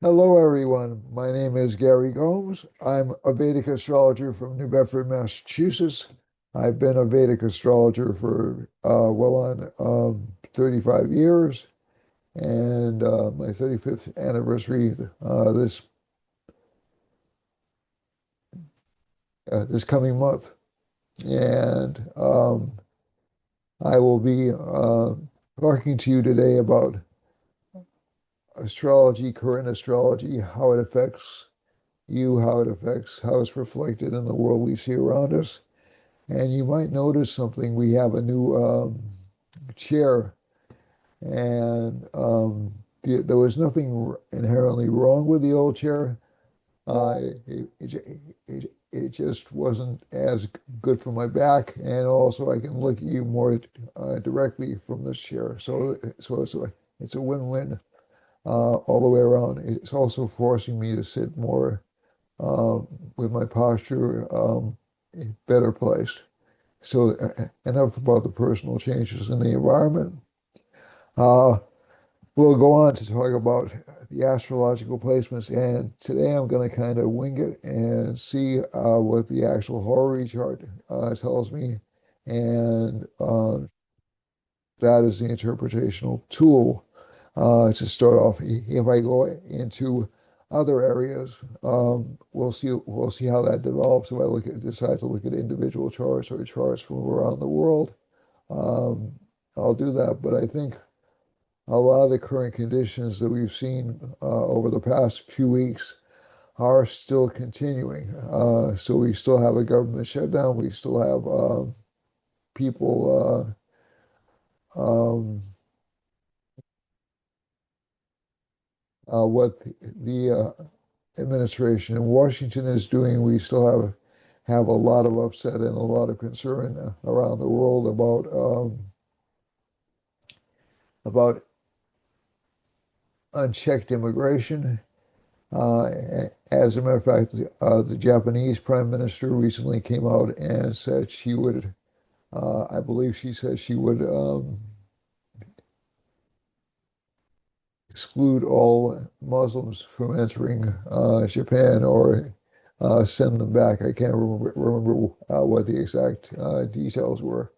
Hello, everyone. My name is Gary Gomes. I'm a Vedic astrologer from New Bedford, Massachusetts. I've been a Vedic astrologer for well on 35 years, and my 35th anniversary this coming month. And I will be talking to you today about astrology, current astrology, how it affects you, how it's reflected in the world we see around us. And you might notice something. We have a new chair, and there was nothing inherently wrong with the old chair. It just wasn't as good for my back, and also I can look at you more directly from this chair. So it's a win-win all the way around. It's also forcing me to sit more with my posture better placed. So enough about the personal changes in the environment. Uh, we'll go on to talk about the astrological placements, and today I'm going to kind of wing it and see what the actual horary chart tells me, and that is the interpretational tool to start off. If I go into other areas, we'll see how that develops. If I decide to look at individual charts or charts from around the world, um, I'll do that. But I think a lot of the current conditions that we've seen over the past few weeks are still continuing. So we still have a government shutdown. We still have people. What the administration in Washington is doing, we still have a lot of upset and a lot of concern around the world about unchecked immigration. As a matter of fact, the Japanese Prime Minister recently came out and said she would, I believe she said she would exclude all Muslims from entering Japan or send them back. I can't remember what the exact details were.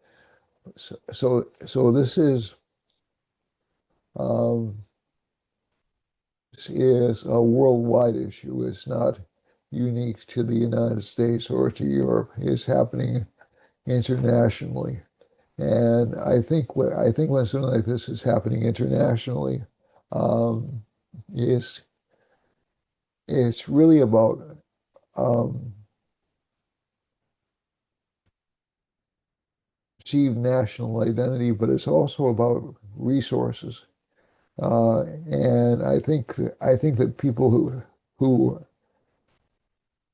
So um, this is a worldwide issue. It's not unique to the United States or to Europe. It's happening internationally. And I think when something like this is happening internationally, um, it's it's really about um, perceived national identity, but it's also about resources. And I think that people who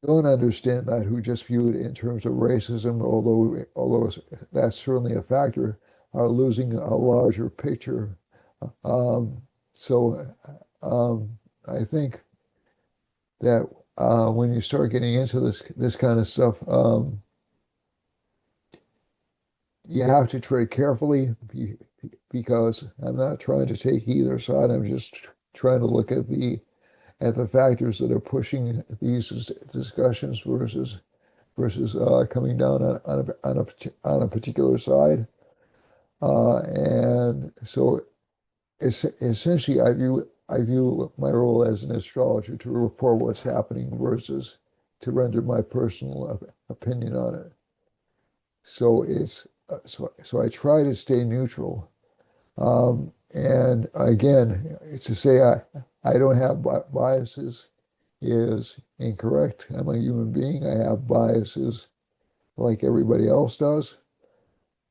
don't understand that, who just view it in terms of racism, although that's certainly a factor, are losing a larger picture. Um, so I think that when you start getting into this kind of stuff, you have to tread carefully because I'm not trying to take either side. I'm just trying to look at the factors that are pushing these discussions versus coming down on a particular side. And so essentially, I view my role as an astrologer to report what's happening versus to render my personal opinion on it. So so I try to stay neutral. And again, to say I don't have biases is incorrect. I'm a human being. I have biases like everybody else does.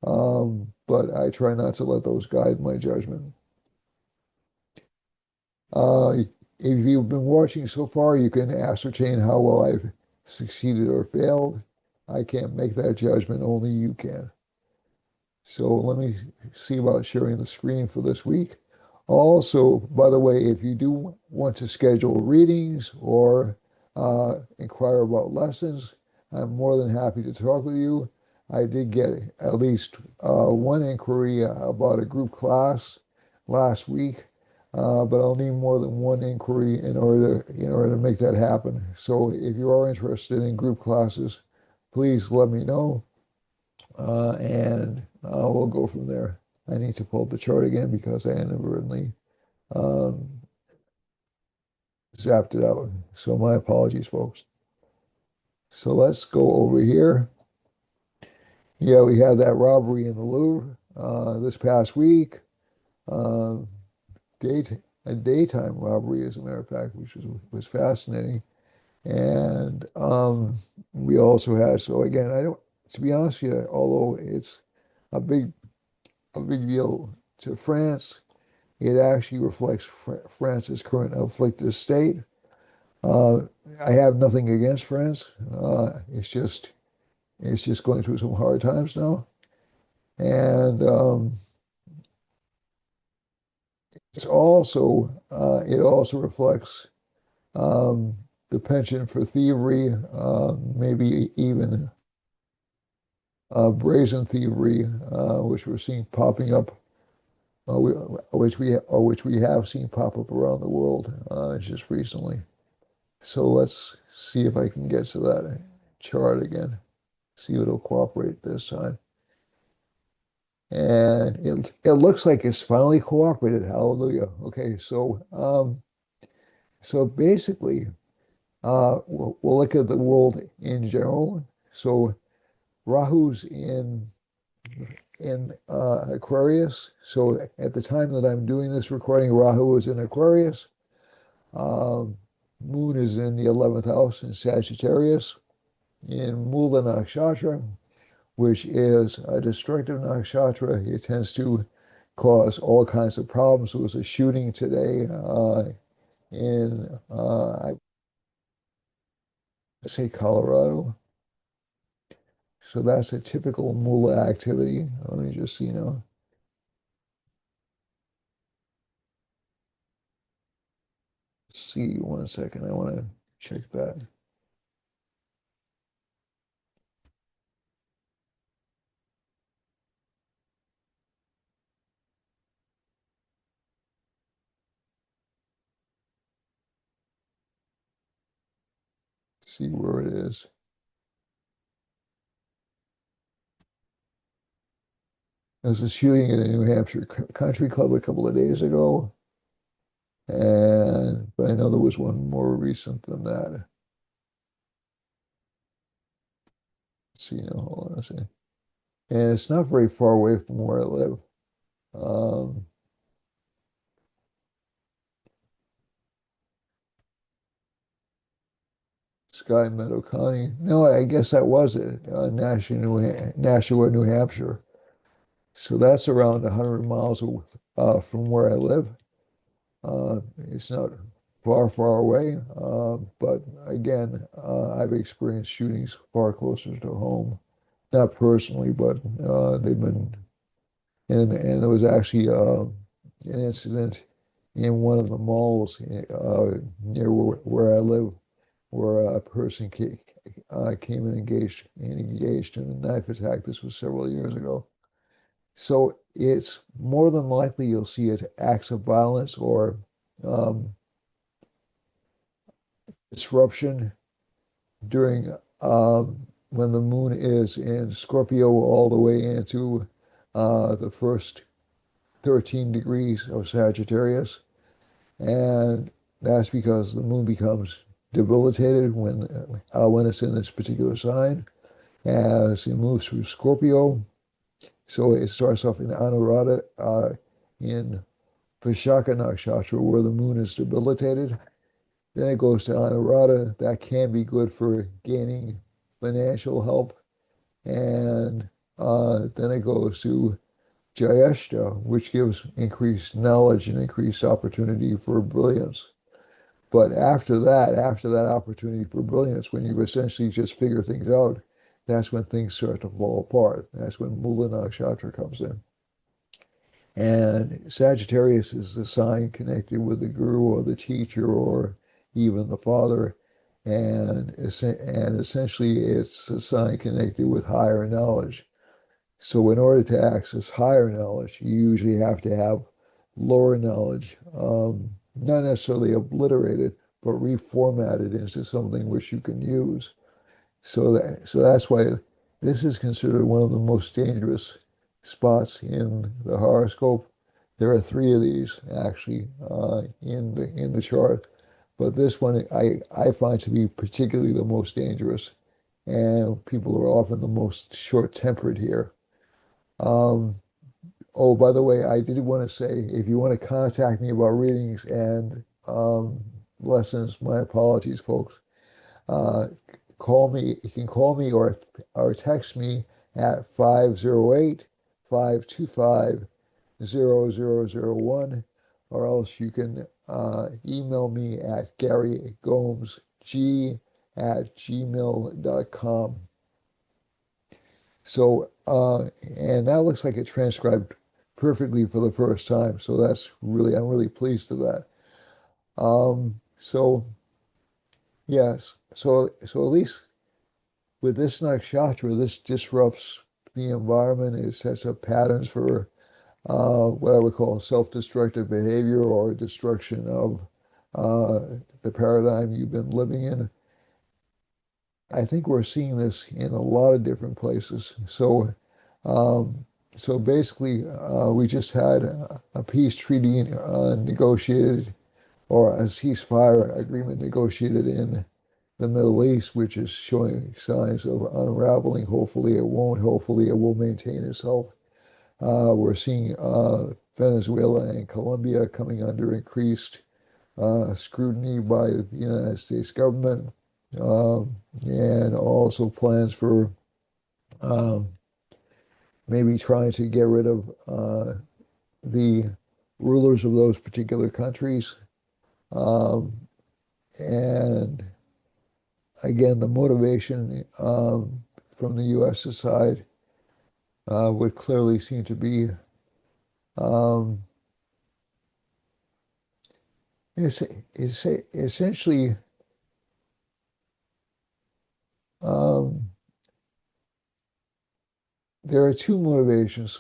But I try not to let those guide my judgment. Uh, if you've been watching so far, you can ascertain how well I've succeeded or failed. I can't make that judgment, only you can. So let me see about sharing the screen for this week. Also, by the way, if you do want to schedule readings or inquire about lessons, I'm more than happy to talk with you. I did get at least one inquiry about a group class last week. but I'll need more than one inquiry in order to make that happen. So if you are interested in group classes, please let me know, and we'll go from there. I need to pull up the chart again because I inadvertently um, zapped it out. So my apologies, folks. So let's go over here. Yeah, we had that robbery in the Louvre this past week. Uh, date a daytime robbery, as a matter of fact, which was fascinating. And we also had, so again, I don't, to be honest with you, although it's a big a big deal to France, it actually reflects France's current afflicted state. Uh, I have nothing against France. It's just going through some hard times now, and it also reflects um, the penchant for thievery, maybe even brazen thievery, which we're seeing popping up, which we have seen pop up around the world just recently. So let's see if I can get to that chart again. See if it'll cooperate this time. And it looks like it's finally cooperated. Hallelujah. Okay, so basically, we'll look at the world in general. So Rahu's in Aquarius. So at the time that I'm doing this recording, Rahu is in Aquarius. Um, Moon is in the 11th house in Sagittarius, in Mula Nakshatra, which is a destructive nakshatra. It tends to cause all kinds of problems. There was a shooting today in, I say Colorado. So that's a typical Mula activity. Let me just see 1 second. I want to check that. See where it is. There's a shooting in a New Hampshire country club a couple of days ago, and but I know there was one more recent than that. Let's see, now hold on a second. And it's not very far away from where I live. Um, Sky Meadow County. No, I guess that was it. Nashua, New Hampshire. So that's around 100 miles from where I live. It's not far, far away. But again, I've experienced shootings far closer to home. Not personally, but they've been, and there was actually an incident in one of the malls near where I live, where a person came and engaged in a knife attack. This was several years ago. So it's more than likely you'll see it acts of violence or um, disruption during when the moon is in Scorpio all the way into the first 13 degrees of Sagittarius. And that's because the moon becomes debilitated when it's in this particular sign as it moves through Scorpio. So it starts off in Anuradha in Vishaka Nakshatra where the moon is debilitated. Then it goes to Anuradha. That can be good for gaining financial help. And then it goes to Jayeshta, which gives increased knowledge and increased opportunity for brilliance. But after that opportunity for brilliance, when you essentially just figure things out, that's when things start to fall apart. That's when Mula Nakshatra comes in. And Sagittarius is the sign connected with the guru or the teacher or even the father. And essentially, it's a sign connected with higher knowledge. So in order to access higher knowledge, you usually have to have lower knowledge, not necessarily obliterated, but reformatted into something which you can use. So that's why this is considered one of the most dangerous spots in the horoscope. There are three of these actually in the chart, but this one I find to be particularly the most dangerous, and people are often the most short-tempered here. Um, oh, by the way, I did want to say if you want to contact me about readings and lessons, my apologies, folks. Uh, call me. You can call me or text me at 508-525-0001, or else you can email me at garygomesg@gmail.com. So, and that looks like it transcribed perfectly for the first time. So I'm really pleased with that. So yes, so at least with this nakshatra, this disrupts the environment. It sets up patterns for what I would call self-destructive behavior or destruction of the paradigm you've been living in. I think we're seeing this in a lot of different places. Um, so basically, we just had a peace treaty negotiated or a ceasefire agreement negotiated in the Middle East, which is showing signs of unraveling. Hopefully, it won't. Hopefully, it will maintain itself. We're seeing Venezuela and Colombia coming under increased scrutiny by the United States government, and also plans for um, maybe trying to get rid of the rulers of those particular countries. Um, and again, the motivation from the U.S. side would clearly seem to be um, it's, it's essentially um, there are two motivations.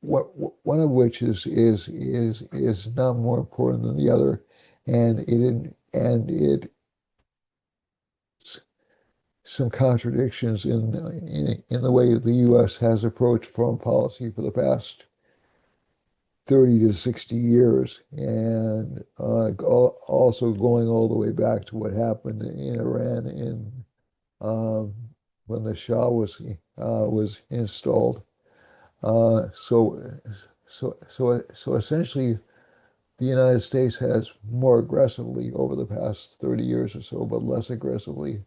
One of which is not more important than the other, and it some contradictions in the way the U.S. has approached foreign policy for the past 30 to 60 years, and also going all the way back to what happened in Iran in um, when the Shah was installed. Uh, so, so essentially, the United States has more aggressively over the past 30 years or so, but less aggressively.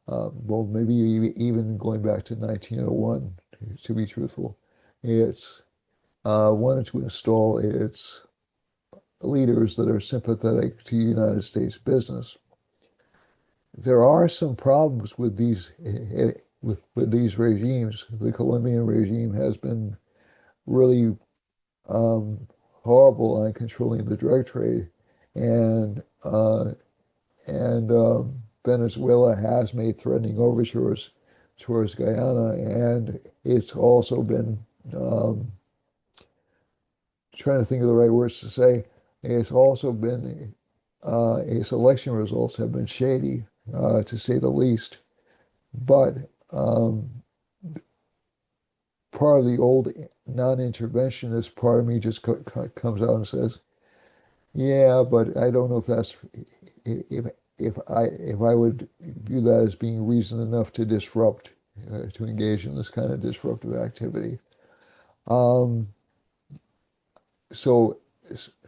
Well, maybe even going back to 1901, to be truthful, it's wanted to install its leaders that are sympathetic to United States business. There are some problems with with these regimes. The Colombian regime has been really um, horrible on controlling the drug trade, and Venezuela has made threatening overtures towards Guyana, and it's also been um, trying to think of the right words to say. It's also been its election results have been shady, to say the least. But um, part of the old non-interventionist part of me just comes out and says, "Yeah, but I don't know if that's if if I would view that as being reason enough to disrupt, to engage in this kind of disruptive activity." Um, so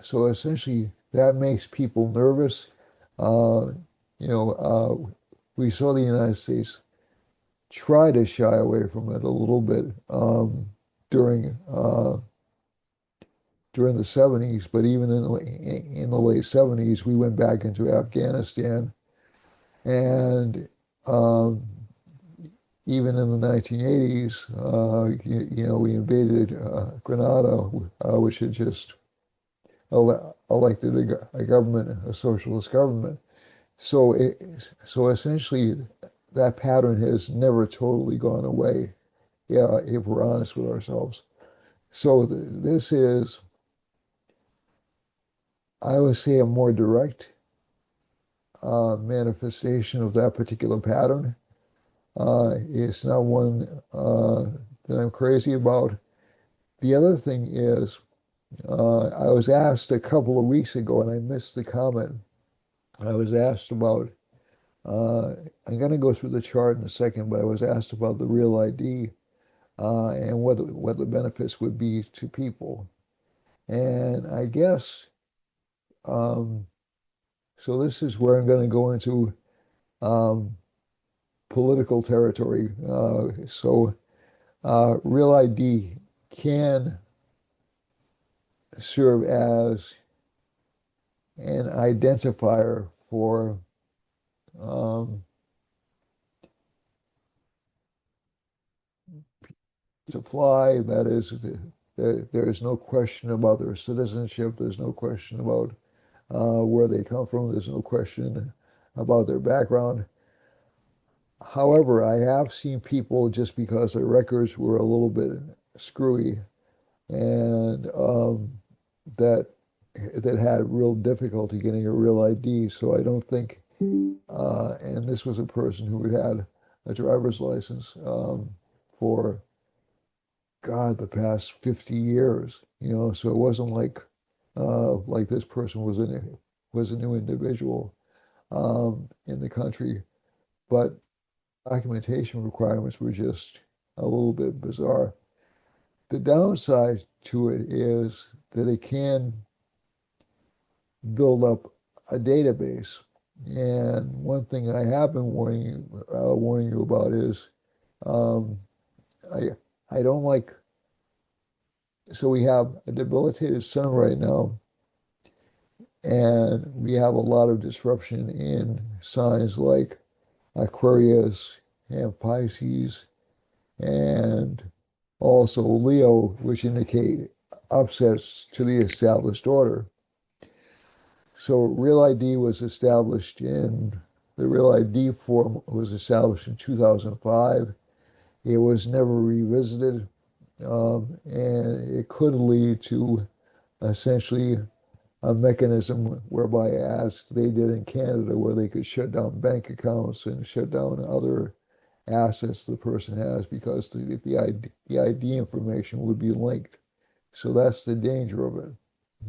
so essentially, that makes people nervous. Uh, we saw the United States try to shy away from it a little bit during during the 70s, but even in the late 70s, we went back into Afghanistan, and um, even in the 1980s, we invaded Grenada, which had just elected a government, a socialist government. So essentially, that pattern has never totally gone away. Yeah, if we're honest with ourselves. So this is, I would say, a more direct manifestation of that particular pattern. It's not one that I'm crazy about. The other thing is, I was asked a couple of weeks ago, and I missed the comment. I was asked about, uh, I'm going to go through the chart in a second, but I was asked about the real ID and what the benefits would be to people. And I guess, um, so this is where I'm going to go into um, political territory. Real ID can serve as an identifier for um, to fly. That is, there is no question about their citizenship. There's no question about where they come from. There's no question about their background. However, I have seen people just because their records were a little bit screwy and that that had real difficulty getting a real ID. So I don't think, and this was a person who had had a driver's license for God, the past 50 years, so it wasn't like this person was a new individual in the country, but documentation requirements were just a little bit bizarre. The downside to it is that it can build up a database. And one thing I have been warning you about is um, I I don't like. So we have a debilitated sun right now, and we have a lot of disruption in signs like Aquarius and Pisces, and also Leo, which indicate upsets to the established order. So Real ID was established in the Real ID form was established in 2005. It was never revisited, and it could lead to essentially a mechanism whereby, as they did in Canada, where they could shut down bank accounts and shut down other assets the person has because the ID information would be linked. So that's the danger of it.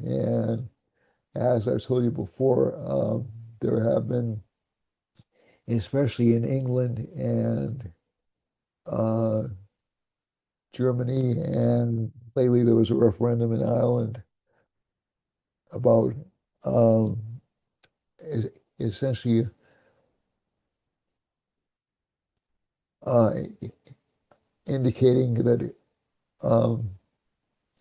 And as I've told you before, there have been, especially in England and uh, Germany, and lately there was a referendum in Ireland about um, essentially uh, indicating that um,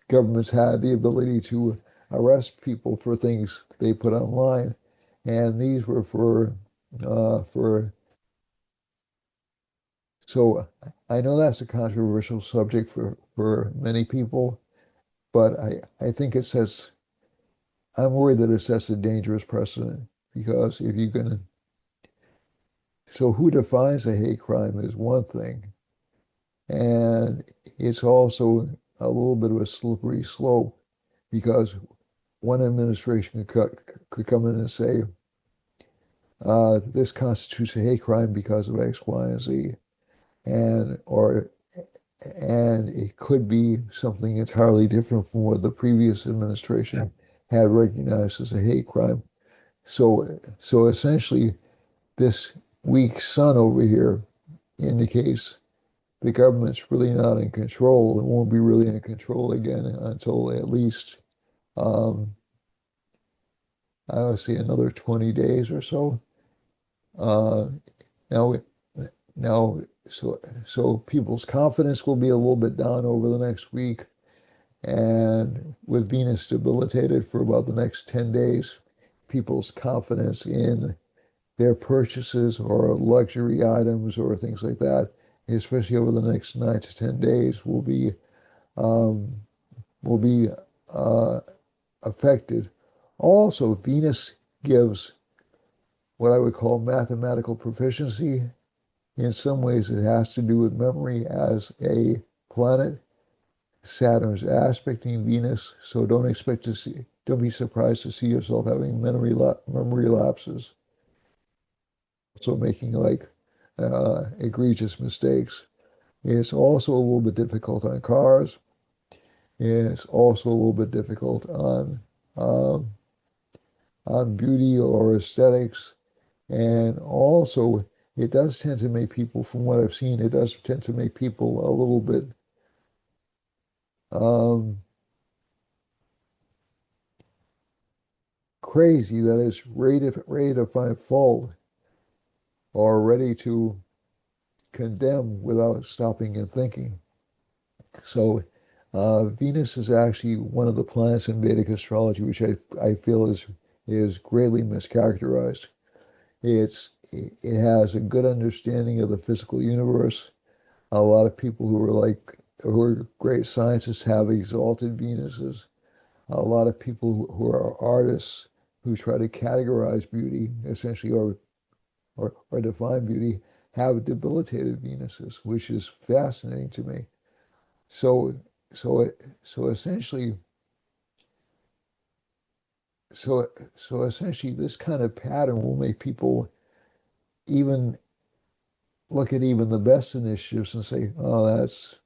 governments had the ability to arrest people for things they put online, and these were for. So I know that's a controversial subject for many people, but I think it sets. I'm worried that it sets a dangerous precedent because if you can, so who defines a hate crime is one thing, and it's also a little bit of a slippery slope because one administration could come in and say, this constitutes a hate crime because of X, Y, and Z, or and it could be something entirely different from what the previous administration had recognized as a hate crime. So essentially, this weak sun over here indicates the government's really not in control and won't be really in control again until at least um, I would say another 20 days or so. Uh, now, now, so people's confidence will be a little bit down over the next week, and with Venus debilitated for about the next 10 days, people's confidence in their purchases or luxury items or things like that, especially over the next 9 to 10 days, um, will be uh, affected. Also, Venus gives what I would call mathematical proficiency. In some ways, it has to do with memory as a planet. Saturn's aspecting Venus, so don't be surprised to see yourself having memory lapses, so making like egregious mistakes. It's also a little bit difficult on cars. It's also a little bit difficult um, on beauty or aesthetics. And also, it does tend to make people, from what I've seen, it does tend to make people a little bit um, crazy, that is, ready to find fault or ready to condemn without stopping and thinking. So, Venus is actually one of the planets in Vedic astrology, which I feel is greatly mischaracterized. It has a good understanding of the physical universe. A lot of people who are great scientists have exalted Venuses. A lot of people who are artists who try to categorize beauty, essentially, or define beauty, have debilitated Venuses, which is fascinating to me. So so essentially so essentially this kind of pattern will make people even look at even the best initiatives and say, "Oh, that's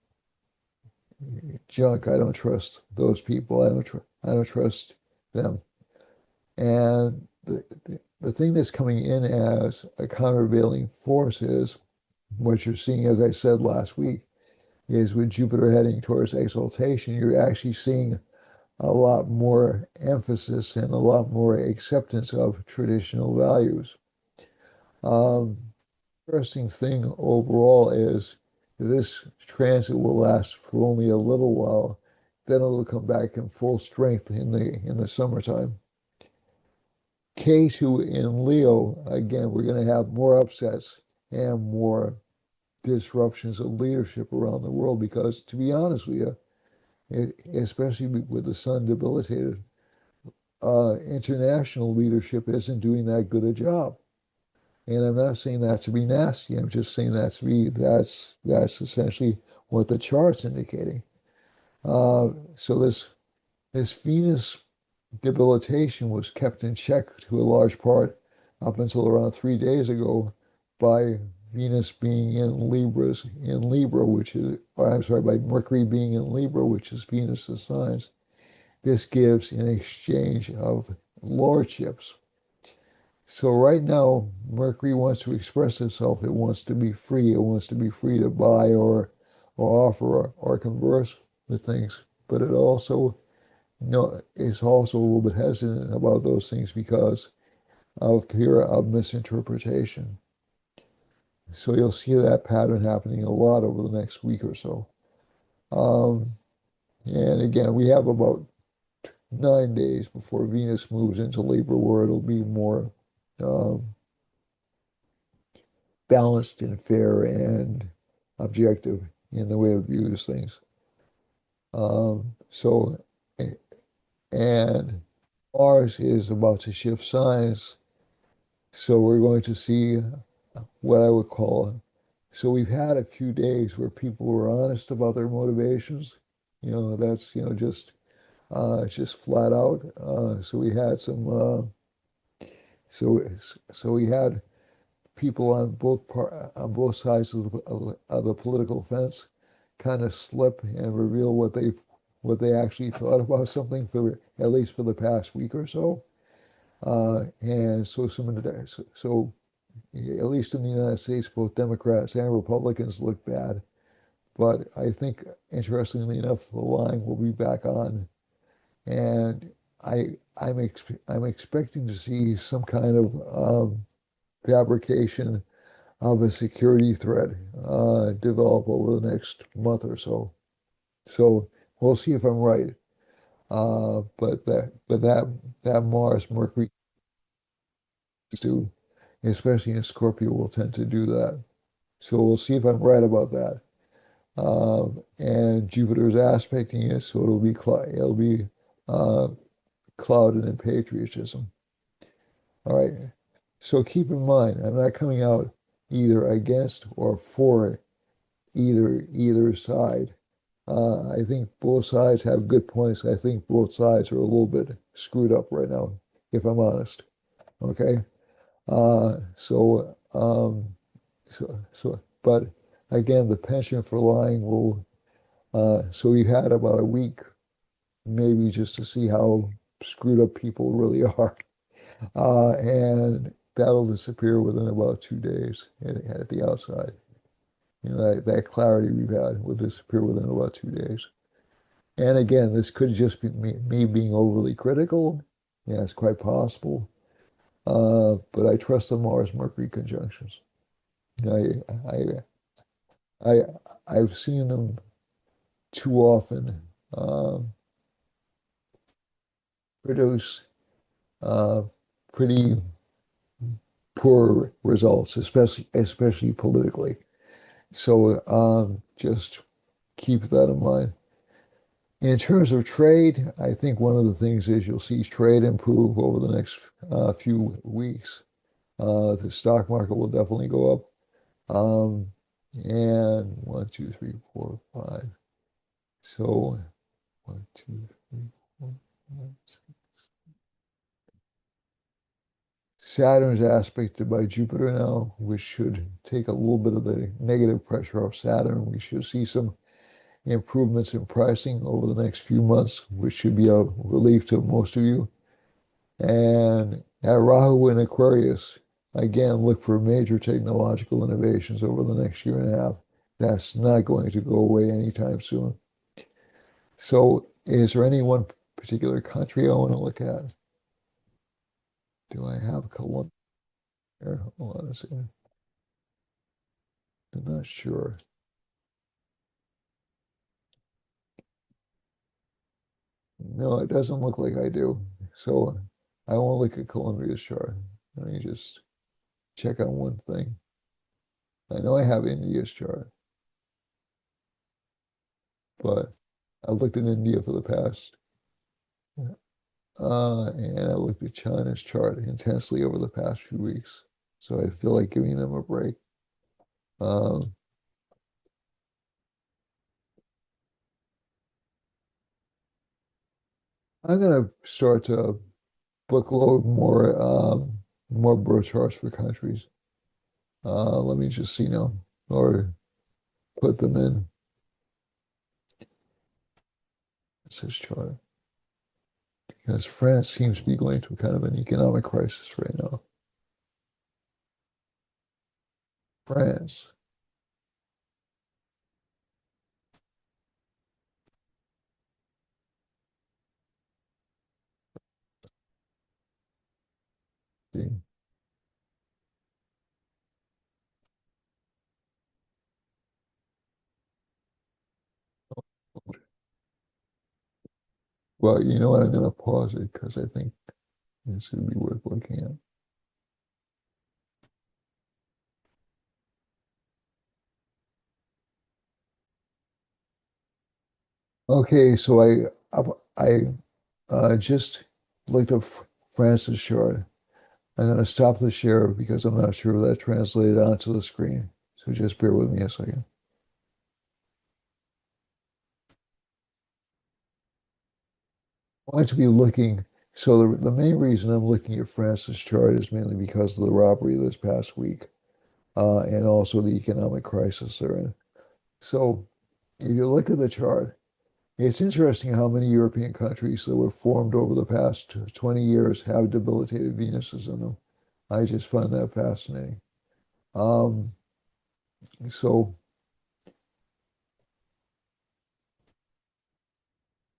junk. I don't trust those people. I don't trust them." And the thing that's coming in as a countervailing force is what you're seeing, as I said last week, is with Jupiter heading towards exaltation, you're actually seeing a lot more emphasis and a lot more acceptance of traditional values. Um, Interesting thing overall is this transit will last for only a little while, then it'll come back in full strength in the summertime. K2 in Leo, again, we're going to have more upsets and more disruptions of leadership around the world because, to be honest with you, especially with the sun debilitated, international leadership isn't doing that good a job. And I'm not saying that to be nasty. I'm just saying that's essentially what the chart's indicating. So this Venus debilitation was kept in check to a large part up until around 3 days ago by Venus being in Libra, which is, or I'm sorry, by Mercury being in Libra, which is Venus's signs. This gives an exchange of lordships. So right now, Mercury wants to express itself. It wants to be free. It wants to be free to buy or offer or converse with things. But it also, is also a little bit hesitant about those things because of fear of misinterpretation. So you'll see that pattern happening a lot over the next week or so. Um, and again, we have about 9 days before Venus moves into Libra, where it'll be more um, balanced and fair and objective in the way it views things. So, and Mars is about to shift signs. So we're going to see what I would call, so we've had a few days where people were honest about their motivations. That's, just flat out. So we had so, so we had people on both sides of the political fence kind of slip and reveal what they actually thought about something for at least for the past week or so. And so so at least in the United States, both Democrats and Republicans look bad. But I think, interestingly enough, the line will be back on, and I'm expecting to see some kind of fabrication of a security threat develop over the next month or so. So we'll see if I'm right. But that Mars Mercury do, especially in Scorpio, will tend to do that. So we'll see if I'm right about that. And Jupiter's aspecting it, so it'll be uh, clouded in patriotism. All right. So keep in mind, I'm not coming out either against or for either side. I think both sides have good points. I think both sides are a little bit screwed up right now, if I'm honest. Okay. Uh, so, um, but again, the penchant for lying will, so we had about a week, maybe just to see how screwed up people really are. And that'll disappear within about 2 days at the outside. You know, that clarity we've had will disappear within about 2 days. And again, this could just be me being overly critical. Yeah, it's quite possible. But I trust the Mars Mercury conjunctions. I, I, I've seen them too often um, produce uh, pretty poor results, especially politically. So just keep that in mind. In terms of trade, I think one of the things is you'll see trade improve over the next few weeks. The stock market will definitely go up. Um, and one, two, three, four, five. So one, two, three, four, five, six. Saturn's aspected by Jupiter now, which should take a little bit of the negative pressure off Saturn. We should see some improvements in pricing over the next few months, which should be a relief to most of you. And at Rahu in Aquarius, again, look for major technological innovations over the next year and a half. That's not going to go away anytime soon. So, is there any one particular country I want to look at? Do I have Colombia here? Hold on a second. I'm not sure. No, it doesn't look like I do. So, I won't look at Colombia's chart. Let me just check on one thing. I know I have India's chart, but I looked at India for the past, and I looked at China's chart intensely over the past few weeks. So I feel like giving them a break. Um, I'm gonna start to bookload more birth charts for countries. Let me just see now, or put them in. It says chart because France seems to be going through kind of an economic crisis right now. France. See? Well, you know what? I'm going to pause it because I think this would be worth looking at. Okay, so I just looked up France's chart. I'm going to stop the share because I'm not sure if that translated onto the screen. So just bear with me a second. I want to be looking. So the main reason I'm looking at France's chart is mainly because of the robbery this past week, and also the economic crisis they're in. So if you look at the chart, it's interesting how many European countries that were formed over the past 20 years have debilitated Venuses in them. I just find that fascinating. Um, so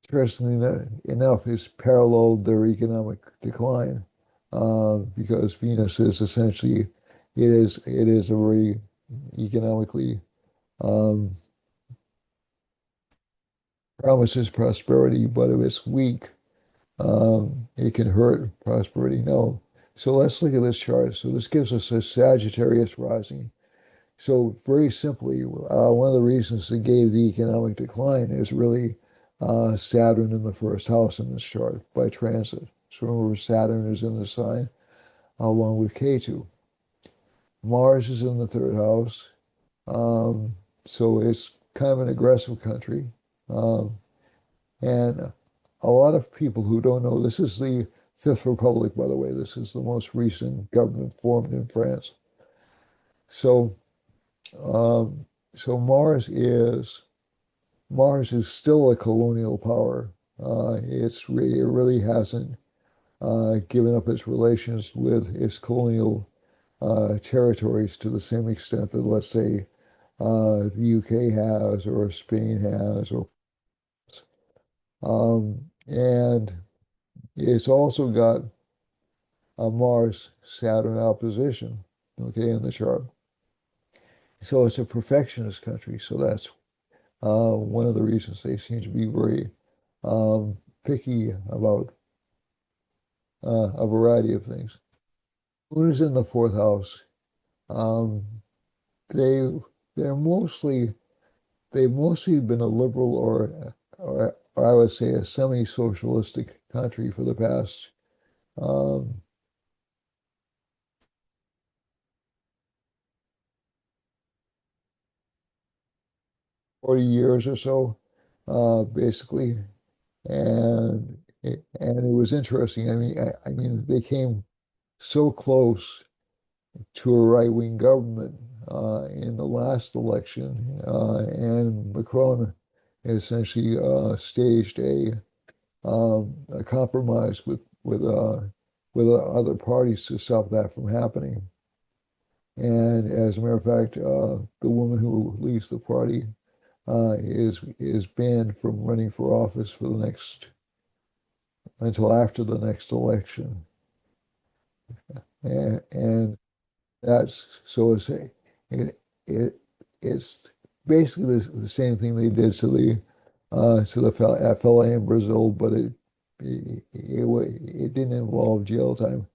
interestingly enough, it's paralleled their economic decline because Venus is essentially it is a very economically um, promises prosperity, but if it's weak, it can hurt prosperity. No. So let's look at this chart. So this gives us a Sagittarius rising. So very simply, one of the reasons it gave the economic decline is really Saturn in the first house in this chart by transit. So remember, Saturn is in the sign along with Ketu. Mars is in the third house. Um, so it's kind of an aggressive country. Um, and a lot of people who don't know, this is the Fifth Republic, by the way. This is the most recent government formed in France. So, um, so Mars is still a colonial power. It really hasn't given up its relations with its colonial territories to the same extent that, let's say, the UK has, or Spain has, or and it's also got a Mars-Saturn opposition, okay, in the chart. So it's a perfectionist country. So that's one of the reasons they seem to be very picky about a variety of things. Moon is in the fourth house. Um, they they're mostly they've mostly been a liberal or I would say a semi-socialistic country for the past um, 40 years or so, basically. And it was interesting. I mean, they came so close to a right-wing government in the last election, and Macron essentially staged a compromise with other parties to stop that from happening. And as a matter of fact, the woman who leads the party is banned from running for office for the next until after the next election. And that's so it, it it's basically the same thing they did to the FLA in Brazil, but it didn't involve jail time.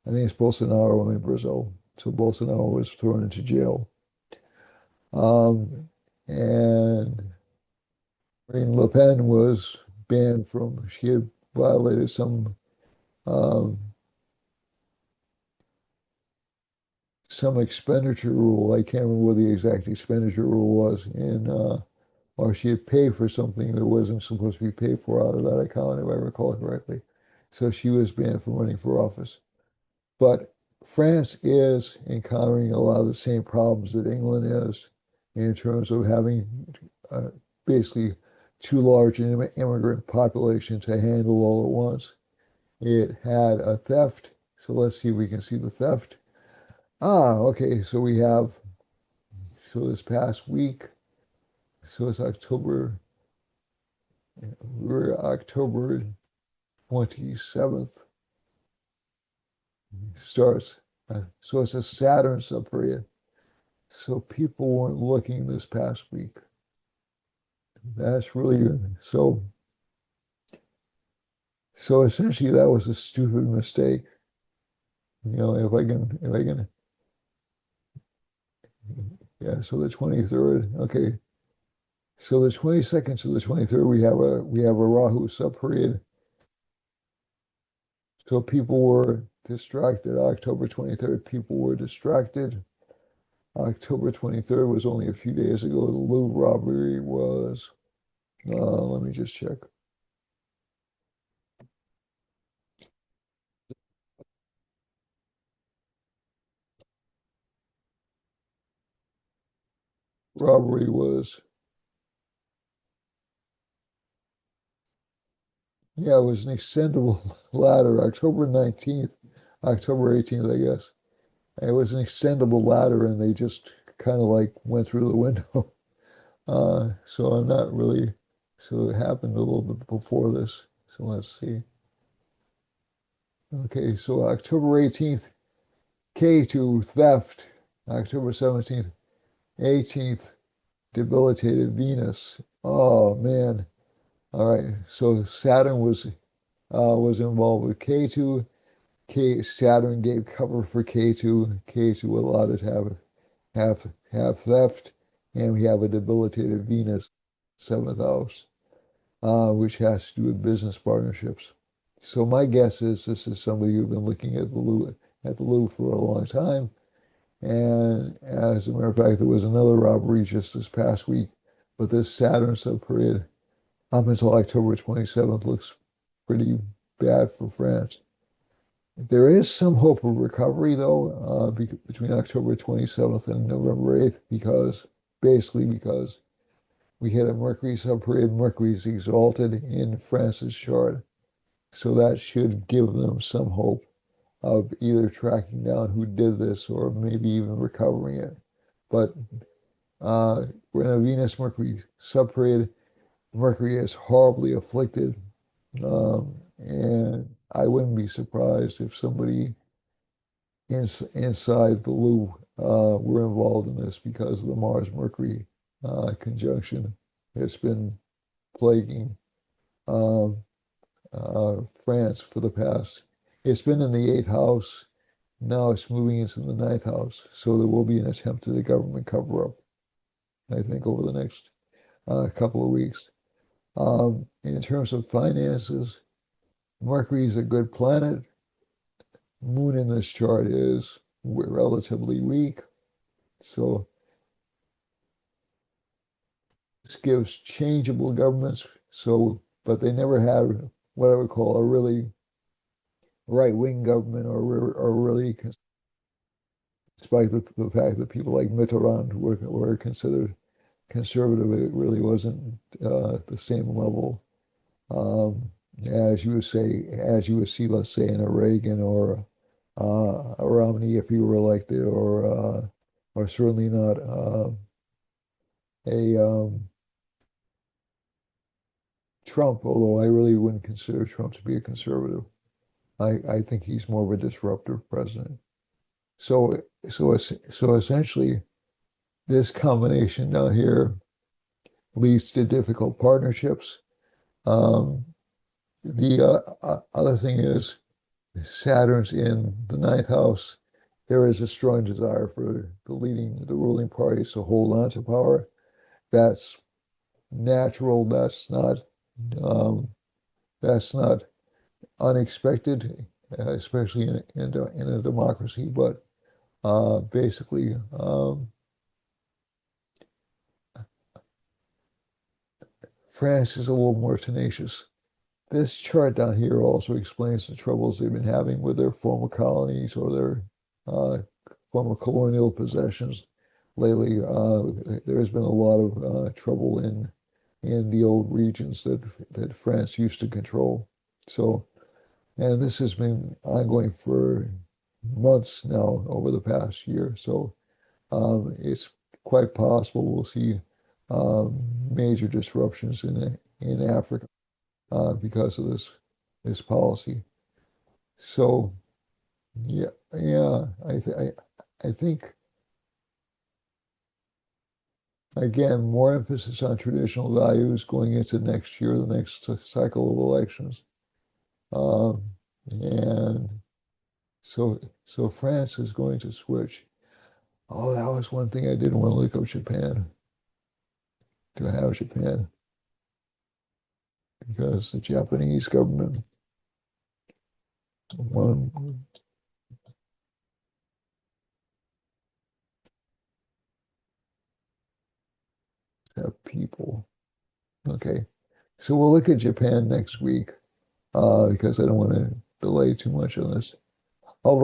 I think it's Bolsonaro in Brazil. So Bolsonaro was thrown into jail. And Marine Le Pen was banned from, she had violated um, some expenditure rule. I can't remember what the exact expenditure rule was or she had paid for something that wasn't supposed to be paid for out of that account, if I recall correctly. So she was banned from running for office. But France is encountering a lot of the same problems that England is in terms of having uh, basically too large an immigrant population to handle all at once. It had a theft. So let's see if we can see the theft. Okay. So this past week, so it's we're October 27th starts. So it's a Saturn subperiod. So people weren't looking this past week. That's really good. So essentially that was a stupid mistake. If I can, yeah. So the 23rd, okay. So the 22nd to the 23rd, we have a Rahu subperiod. So people were distracted. October 23rd, people were distracted. October 23rd was only a few days ago. The Louvre robbery was, let me just check. Robbery was, yeah, it was an extendable ladder. October 19th, October 18th, I guess. It was an extendable ladder and they just kind of like went through the window. So I'm not really, so it happened a little bit before this. So let's see. Okay, so October 18th, K2 theft. October 17th, 18th, debilitated Venus. Oh man. All right. So Saturn was involved with K2. Saturn gave cover for K2. K2 allowed it to have theft, and we have a debilitated Venus, seventh house, which has to do with business partnerships. So my guess is this is somebody who's been looking at the Louvre for a long time. And as a matter of fact, there was another robbery just this past week, but this Saturn subperiod. up until October 27th looks pretty bad for France. There is some hope of recovery, though, between October 27th and November 8th, because we had a Mercury subperiod. Mercury is exalted in France's chart, so that should give them some hope of either tracking down who did this or maybe even recovering it. But we're in a Venus Mercury subperiod. Mercury is horribly afflicted, and I wouldn't be surprised if somebody inside the Louvre were involved in this because of the Mars Mercury conjunction. It's been plaguing um, France for the past. It's been in the eighth house. Now it's moving into the ninth house. So there will be an attempt at a government cover up, I think, over the next couple of weeks. In terms of finances, Mercury is a good planet. Moon in this chart is relatively weak. So this gives changeable governments. So, but they never had what I would call a really right-wing government or really, despite the fact that people like Mitterrand were considered conservative, it really wasn't the same level as you would see, let's say, in a Reagan or a Romney if he were elected, or certainly not a Trump, although I really wouldn't consider Trump to be a conservative. I think he's more of a disruptive president. So so essentially, this combination down here leads to difficult partnerships. Um, the other thing is Saturn's in the ninth house. There is a strong desire for the ruling parties to hold on to power. That's natural. Um, that's not unexpected, especially in a democracy. But basically, France is a little more tenacious. This chart down here also explains the troubles they've been having with their former colonies or their uh, former colonial possessions lately. There has been a lot of trouble in the old regions that France used to control. So, and this has been ongoing for months now over the past year. So, it's quite possible we'll see major disruptions in Africa because of this policy. So yeah, yeah, I think again more emphasis on traditional values going into next year, the next cycle of elections, um, and so France is going to switch. Oh, that was one thing I didn't want to look up Japan to have Japan because the Japanese government one have people. Okay, so we'll look at Japan next week because I don't want to delay too much on this. I'll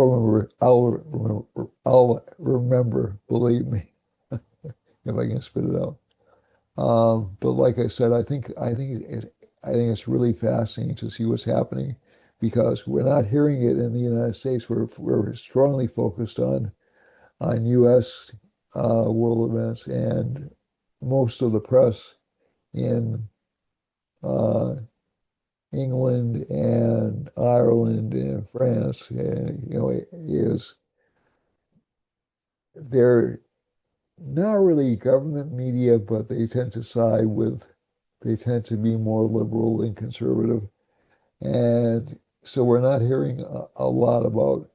remember, believe me, if I can spit it out. But like I said, I think it's really fascinating to see what's happening because we're not hearing it in the United States. We're strongly focused on U.S. World events, and most of the press in uh, England and Ireland and France, is they're not really government media, but they tend to be more liberal and conservative. And so we're not hearing a lot about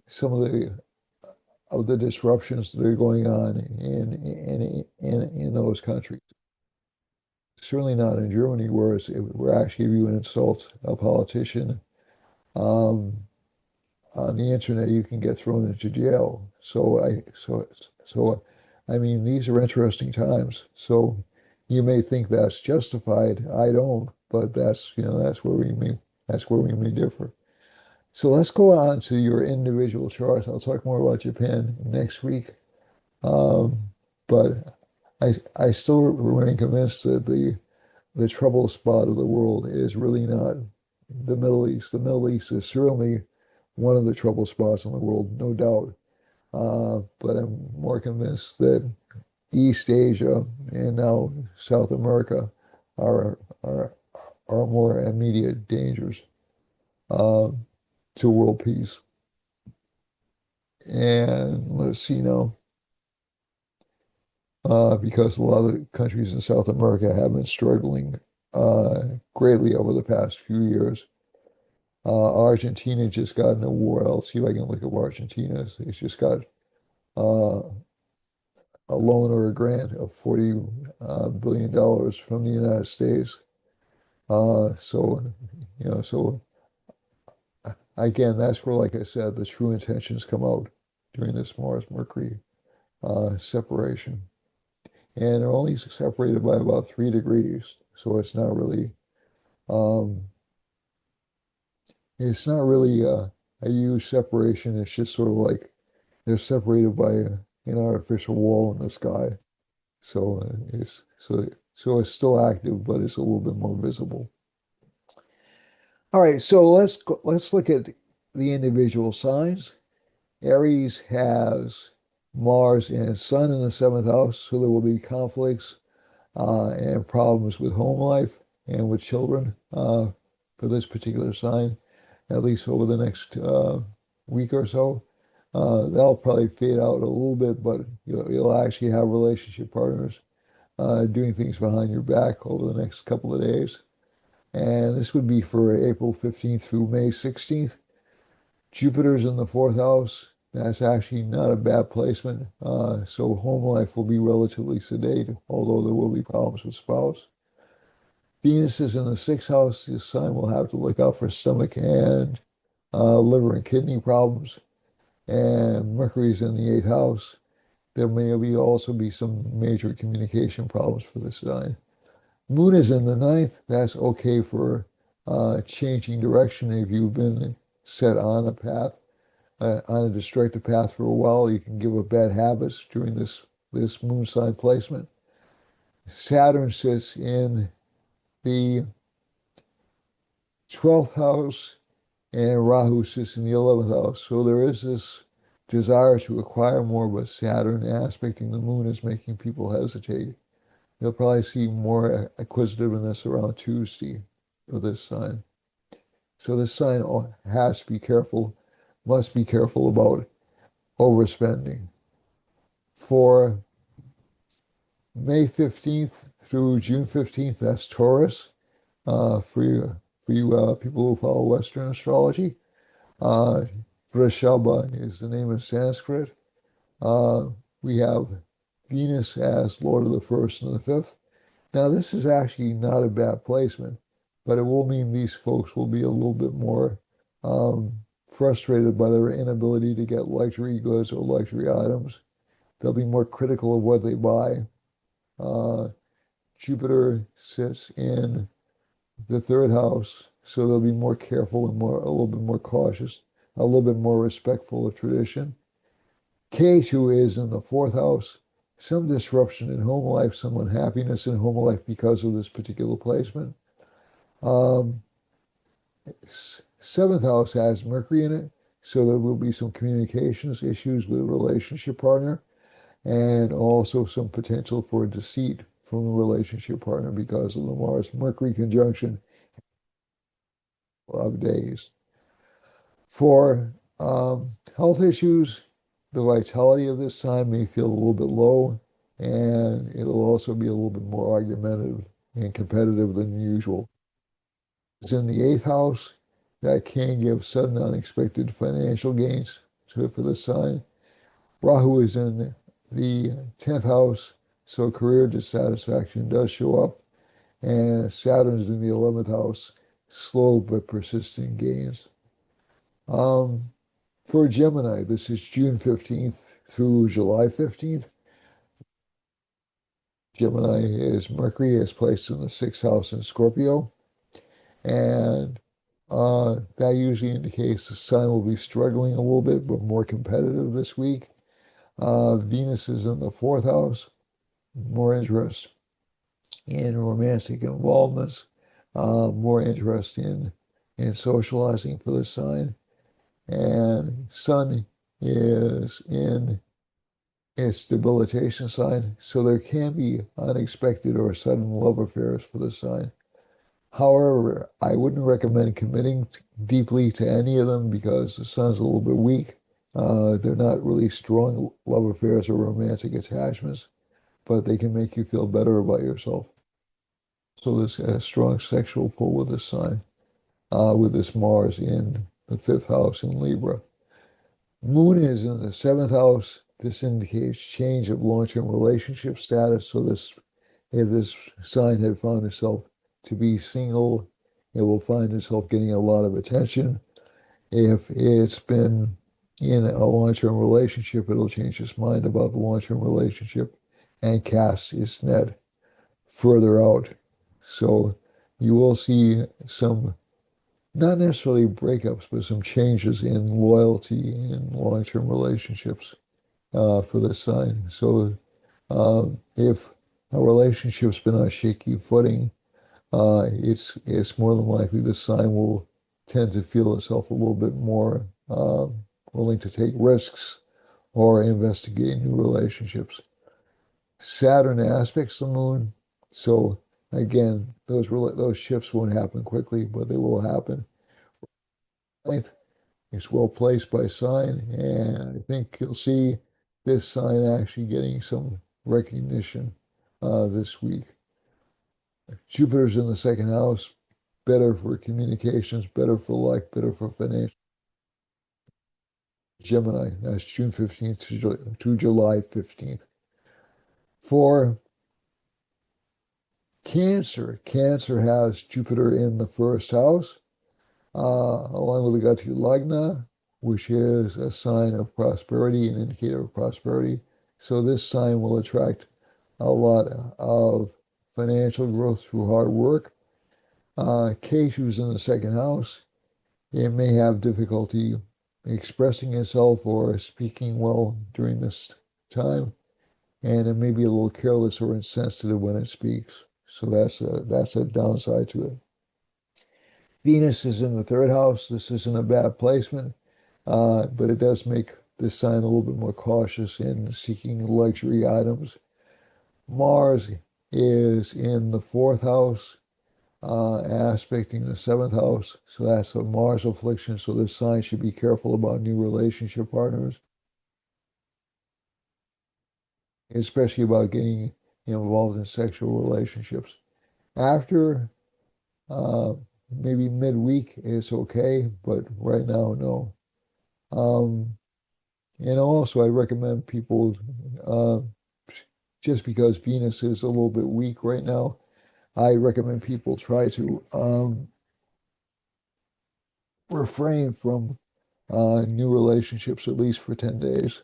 some of the disruptions that are going on in those countries. Certainly not in Germany, where actually if you insult a politician um, on the internet, you can get thrown into jail. I mean, these are interesting times. So You may think that's justified. I don't, but that's where we may differ. So let's go on to your individual charts. I'll talk more about Japan next week. Um, but I still remain convinced that the trouble spot of the world is really not the Middle East. The Middle East is certainly one of the trouble spots in the world, no doubt. But I'm more convinced that East Asia and now South America are are are more immediate dangers uh, to world peace. And let's see now, because a lot of the countries in South America have been struggling uh, greatly over the past few years. Argentina just got in a war. I'll see if I can look up Argentina. It's just got uh, a loan or a grant of $40 billion dollars from the United States. So again, that's where, like I said, the true intentions come out during this Mars-Mercury separation. And they're only separated by about 3 degrees. So um, it's not really a huge separation. It's just sort of like they're separated by an artificial wall in the sky. So so it's still active, but it's a little bit more visible. All right, so let's look at the individual signs. Aries has Mars and Sun in the seventh house, so there will be conflicts and problems with home life and with children for this particular sign, at least over the next week or so. That'll probably fade out a little bit, but you'll actually have relationship partners doing things behind your back over the next couple of days. And this would be for April 15th through May 16th. Jupiter's in the fourth house. That's actually not a bad placement. So home life will be relatively sedate, although there will be problems with spouse. Venus is in the sixth house. This sign will have to look out for stomach and liver and kidney problems. And Mercury's in the eighth house. There may be also be some major communication problems for this sign. Moon is in the ninth. That's okay for changing direction if you've been set on a path, on a destructive path for a while. You can give up bad habits during this moon sign placement. Saturn sits in the 12th house and Rahu sits in the 11th house. So there is this desire to acquire more, but Saturn aspecting the moon is making people hesitate. You'll probably see more acquisitiveness around Tuesday for this sign. So this sign has to be careful, must be careful about overspending. For May 15th through June 15th, that's Taurus. For you people who follow Western astrology, uh, Vrishaba is the name in Sanskrit. Uh, we have Venus as Lord of the first and the fifth. Now, this is actually not a bad placement, but it will mean these folks will be a little bit more um, frustrated by their inability to get luxury goods or luxury items. They'll be more critical of what they buy. Uh, Jupiter sits in the third house, so they'll be more careful and a little bit more cautious, a little bit more respectful of tradition. K2 is in the fourth house. Some disruption in home life, some unhappiness in home life because of this particular placement. Um, Seventh house has Mercury in it, so there will be some communications issues with a relationship partner and also some potential for deceit from a relationship partner because of the Mars Mercury conjunction of days. For health issues, the vitality of this sign may feel a little bit low, and it'll also be a little bit more argumentative and competitive than usual. It's in the eighth house. That can give sudden, unexpected financial gains for this sign. Rahu is in the 10th house, so career dissatisfaction does show up. And Saturn is in the 11th house, slow but persistent gains. Um, for Gemini, this is June 15th through July 15th. Gemini is Mercury is placed in the sixth house in Scorpio, and that usually indicates the sun will be struggling a little bit, but more competitive this week. Venus is in the fourth house, more interest in romantic involvements, more interest in socializing for the sign, and Sun is in its debilitation sign, so there can be unexpected or sudden love affairs for the sign. However, I wouldn't recommend committing deeply to any of them because the sun's a little bit weak. They're not really strong love affairs or romantic attachments, but they can make you feel better about yourself. So there's a strong sexual pull with this sign, with this Mars in the fifth house in Libra. Moon is in the seventh house. This indicates change of long-term relationship status. So if this sign had found itself to be single, it will find itself getting a lot of attention. If it's been in a long-term relationship, it'll change its mind about the long-term relationship and cast its net further out. So you will see some, not necessarily breakups, but some changes in loyalty in long-term relationships for this sign. So if a relationship's been on shaky footing, it's more than likely the sign will tend to feel itself a little bit more willing to take risks or investigate new relationships. Saturn aspects the moon, so again, those shifts won't happen quickly, but they will happen. Ninth is well placed by sign, and I think you'll see this sign actually getting some recognition this week. Jupiter's in the second house, better for communications, better for luck, better for financial. Gemini, that's June 15th to July 15th. For Cancer, Cancer has Jupiter in the first house, along with the Gati Lagna, which is a sign of prosperity, an indicator of prosperity. So this sign will attract a lot of financial growth through hard work. Ketu's in the second house. It may have difficulty expressing itself or speaking well during this time, and it may be a little careless or insensitive when it speaks. So that's a downside to it. Venus is in the third house. This isn't a bad placement, but it does make this sign a little bit more cautious in seeking luxury items. Mars is in the fourth house, aspecting the seventh house. So that's a Mars affliction. So this sign should be careful about new relationship partners, especially about getting involved in sexual relationships. After uh, maybe midweek, it's okay, but right now, no. Um, and also, I recommend people, uh, just because Venus is a little bit weak right now, I recommend people try to refrain from new relationships at least for 10 days.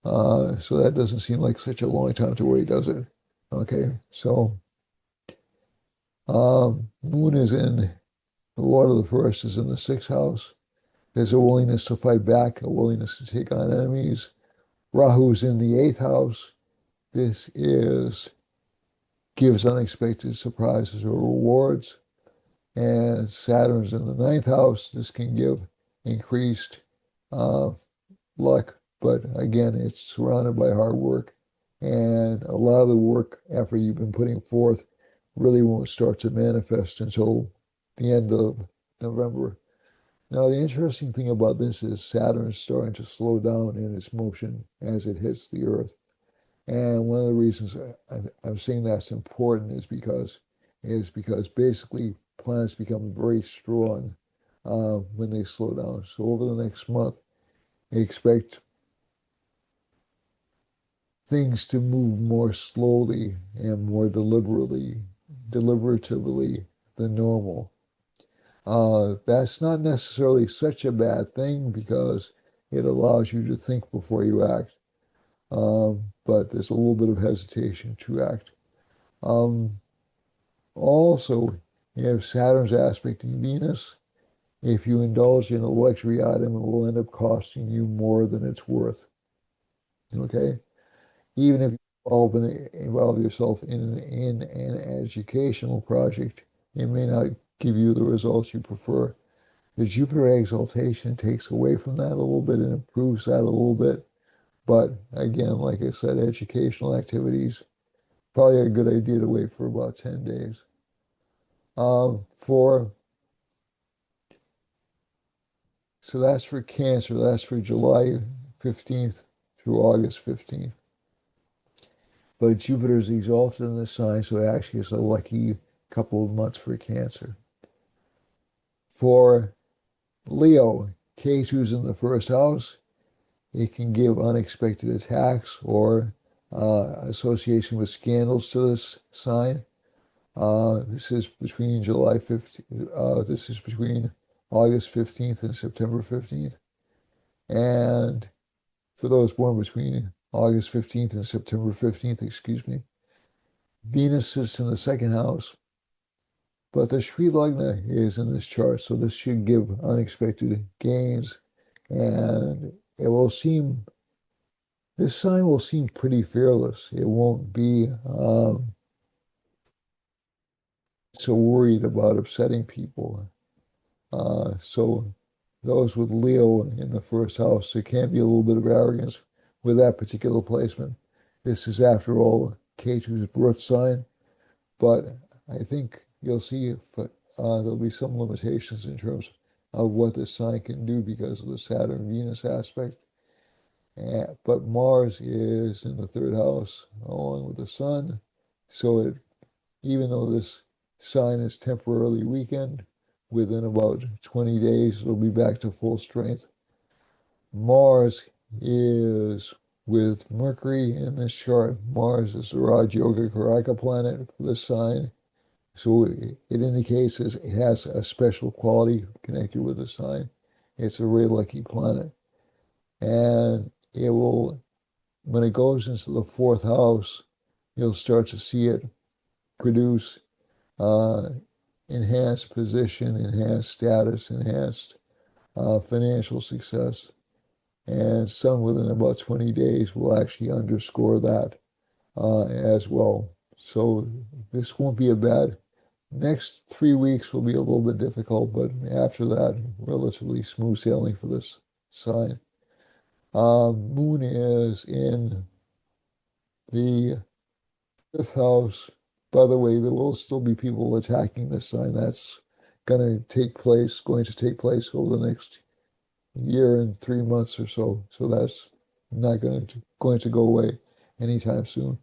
So that doesn't seem like such a long time to wait, does it? Okay, so Moon is in, the Lord of the First is in the sixth house. There's a willingness to fight back, a willingness to take on enemies. Rahu's in the eighth house. This is gives unexpected surprises or rewards. And Saturn's in the ninth house. This can give increased uh, luck, but again, it's surrounded by hard work. And a lot of the work effort you've been putting forth really won't start to manifest until the end of November. Now, the interesting thing about this is Saturn is starting to slow down in its motion as it hits the Earth. And one of the reasons I'm saying that's important is because basically planets become very strong when they slow down. So over the next month, I expect things to move more slowly and more deliberatively than normal. That's not necessarily such a bad thing because it allows you to think before you act. But there's a little bit of hesitation to act. Um, Also, if Saturn's aspecting Venus, if you indulge in a luxury item, it will end up costing you more than it's worth. Okay? Even if you involve yourself in an educational project, it may not give you the results you prefer. The Jupiter exaltation takes away from that a little bit and improves that a little bit. But again, like I said, educational activities, probably a good idea to wait for about 10 days. For So that's for Cancer. That's for July 15th through August 15th. But Jupiter's exalted in the sign, so it actually is a lucky couple of months for Cancer. For Leo, K2's in the first house. It can give unexpected attacks or association with scandals to this sign. This is between July 15th, this is between August 15th and September 15th. And for those born between August 15th and September 15th, excuse me. Venus sits in the second house, but the Sri Lagna is in this chart, so this should give unexpected gains, and this sign will seem pretty fearless. It won't be so worried about upsetting people. So those with Leo in the first house, there can be a little bit of arrogance with that particular placement. This is, after all, K2's birth sign, but I think you'll see if there'll be some limitations in terms of what this sign can do because of the Saturn-Venus aspect. But Mars is in the third house along with the Sun, so even though this sign is temporarily weakened, within about 20 days it'll be back to full strength. Mars is with Mercury in this chart. Mars is the Raj Yoga Karaka planet for this sign. So it indicates it has a special quality connected with the sign. It's a really lucky planet. And it will, when it goes into the fourth house, you'll start to see it produce uh, enhanced position, enhanced status, enhanced financial success. And some within about 20 days will actually underscore that as well. So this won't be a bad. Next 3 weeks will be a little bit difficult, but after that, relatively smooth sailing for this sign. Moon is in the fifth house. By the way, there will still be people attacking this sign. That's going to take place over the next year and 3 months or so. So that's not going to go away anytime soon.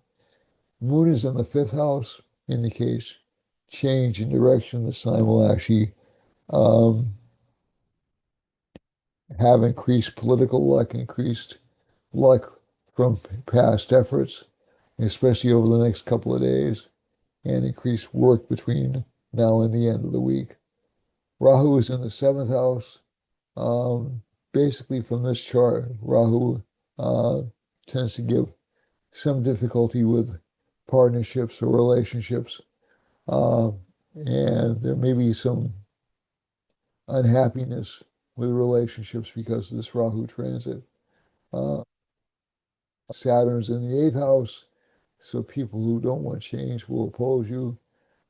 Moon is in the fifth house, indicates change in direction. The sign will actually um, have increased political luck, increased luck from past efforts, especially over the next couple of days, and increased work between now and the end of the week. Rahu is in the seventh house. Um, Basically, from this chart, Rahu uh, tends to give some difficulty with partnerships or relationships. Uh, and there may be some unhappiness with relationships because of this Rahu transit. Uh, Saturn's in the eighth house, so people who don't want change will oppose you,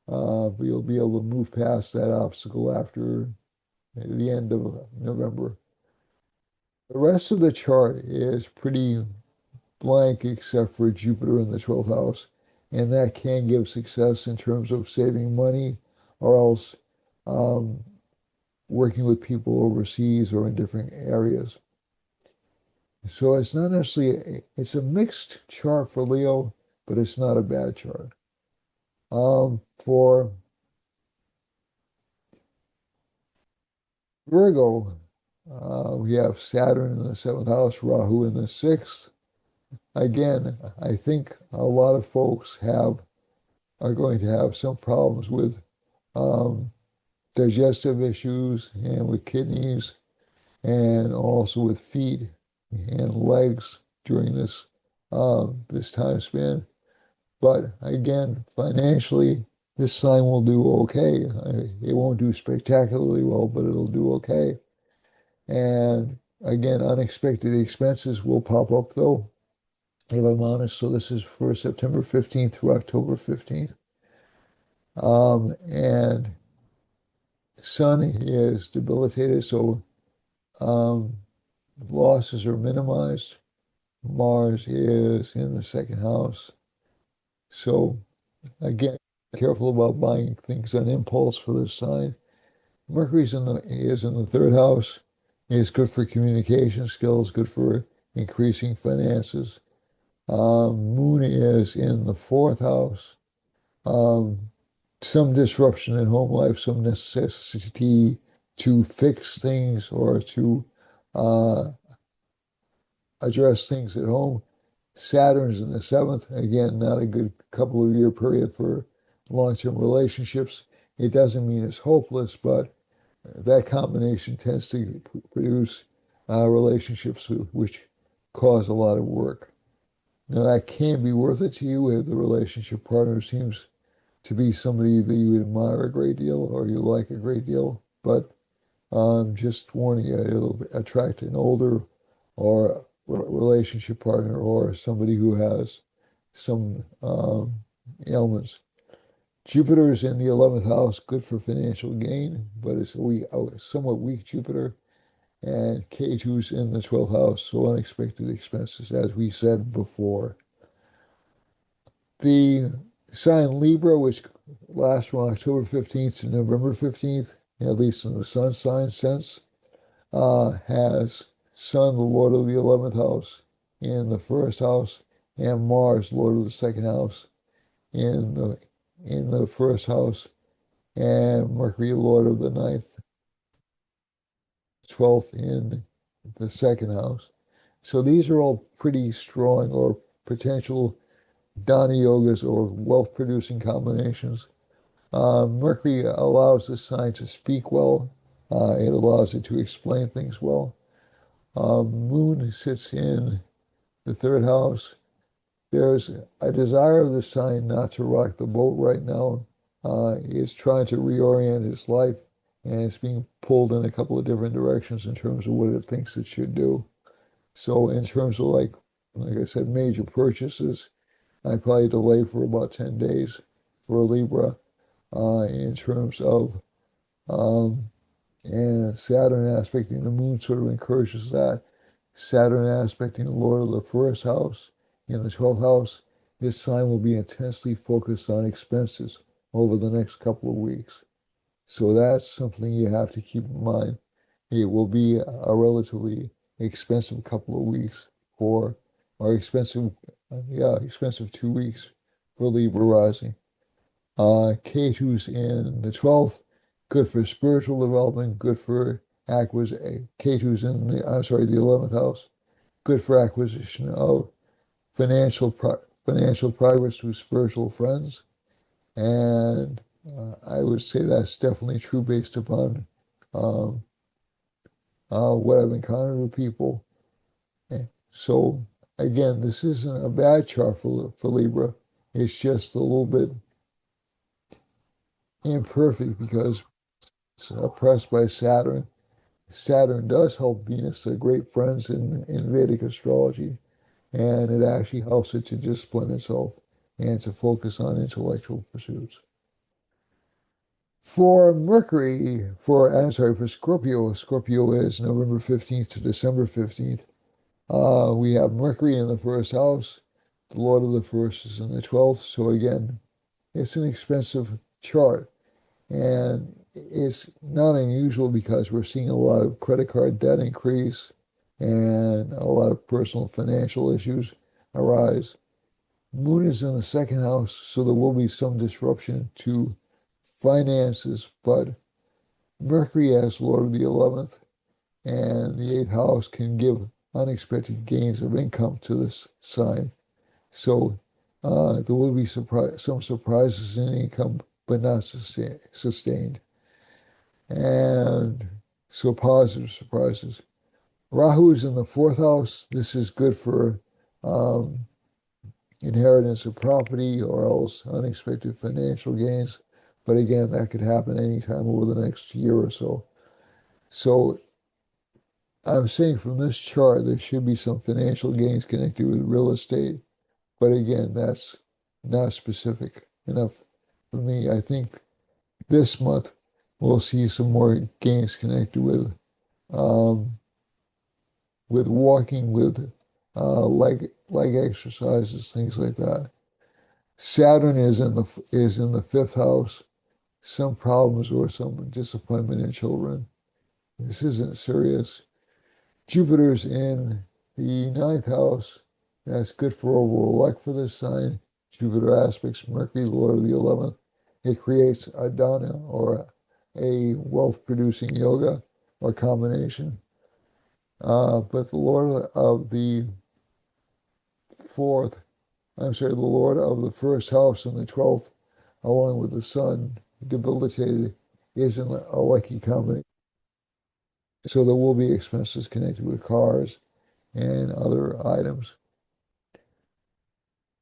but you'll be able to move past that obstacle after the end of November. The rest of the chart is pretty blank except for Jupiter in the 12th house, and that can give success in terms of saving money or else um, working with people overseas or in different areas. So it's not necessarily, it's a mixed chart for Leo, but it's not a bad chart. For Virgo, we have Saturn in the seventh house, Rahu in the sixth. Again, I think a lot of folks are going to have some problems with um, digestive issues and with kidneys and also with feet and legs during this time span. But again, financially, this sign will do okay. It won't do spectacularly well, but it'll do okay. And again, unexpected expenses will pop up though, if I'm honest. So this is for September 15th through October 15th. And Sun is debilitated, so um, losses are minimized. Mars is in the second house. So again, careful about buying things on impulse for this sign. Mercury's is in the third house. It's good for communication skills, good for increasing finances. Moon is in the fourth house. Um, some disruption in home life, some necessity to fix things or to uh, address things at home. Saturn's in the seventh. Again, not a good couple of year period for long-term relationships. It doesn't mean it's hopeless, but that combination tends to produce relationships which cause a lot of work. Now, that can be worth it to you if the relationship partner seems to be somebody that you admire a great deal or you like a great deal. But just warning you, it'll attract an older or relationship partner or somebody who has some ailments. Jupiter is in the 11th house, good for financial gain, but it's a somewhat weak Jupiter. And K2's in the 12th house, so unexpected expenses, as we said before. The sign Libra, which lasts from October 15th to November 15th, at least in the sun sign sense, has Sun, the Lord of the 11th house, in the first house, and Mars, Lord of the second house, in the first house, and Mercury, Lord of the ninth, 12th in the second house. So these are all pretty strong or potential Dana yogas or wealth producing combinations. Mercury allows the sign to speak well. It allows it to explain things well. Moon sits in the third house. There's a desire of the sign not to rock the boat right now. It's trying to reorient its life, and it's being pulled in a couple of different directions in terms of what it thinks it should do. So in terms of like I said, major purchases, I'd probably delay for about 10 days for a Libra. In terms of um, and Saturn aspecting the moon sort of encourages that. Saturn aspecting the Lord of the first house in the 12th house. This sign will be intensely focused on expenses over the next couple of weeks. So that's something you have to keep in mind. It will be a relatively expensive couple of weeks for, or expensive 2 weeks for Libra rising. K2's in the 12th, good for spiritual development, good for acquisition. K2's in the 11th house, good for acquisition of financial progress through spiritual friends. And I would say that's definitely true based upon um, what I've encountered with people. So again, this isn't a bad chart for Libra. It's just a little bit imperfect because it's oppressed by Saturn. Saturn does help Venus. They're great friends in Vedic astrology, and it actually helps it to discipline itself and to focus on intellectual pursuits. For Scorpio, Scorpio is November 15th to December 15th. We have Mercury in the first house. The Lord of the first is in the 12th. So again, it's an expensive chart. And it's not unusual because we're seeing a lot of credit card debt increase and a lot of personal financial issues arise. Moon is in the second house, so there will be some disruption to finances, but Mercury as Lord of the 11th and the eighth house can give unexpected gains of income to this sign. So there will be some surprises in income, but not sustained. And so positive surprises. Rahu is in the fourth house. This is good for um, inheritance of property or else unexpected financial gains. But again, that could happen anytime over the next year or so. So I'm saying from this chart, there should be some financial gains connected with real estate. But again, that's not specific enough for me. I think this month we'll see some more gains connected um, with walking, with leg exercises, things like that. Saturn is in the fifth house. Some problems or some disappointment in children. This isn't serious. Jupiter's in the ninth house. That's good for overall luck for this sign. Jupiter aspects Mercury, the Lord of the 11th. It creates a dana or a wealth producing yoga or combination. But the Lord of the fourth, I'm sorry, the Lord of the first house and the 12th, along with the sun, debilitated, is in a lucky combination. So there will be expenses connected with cars and other items.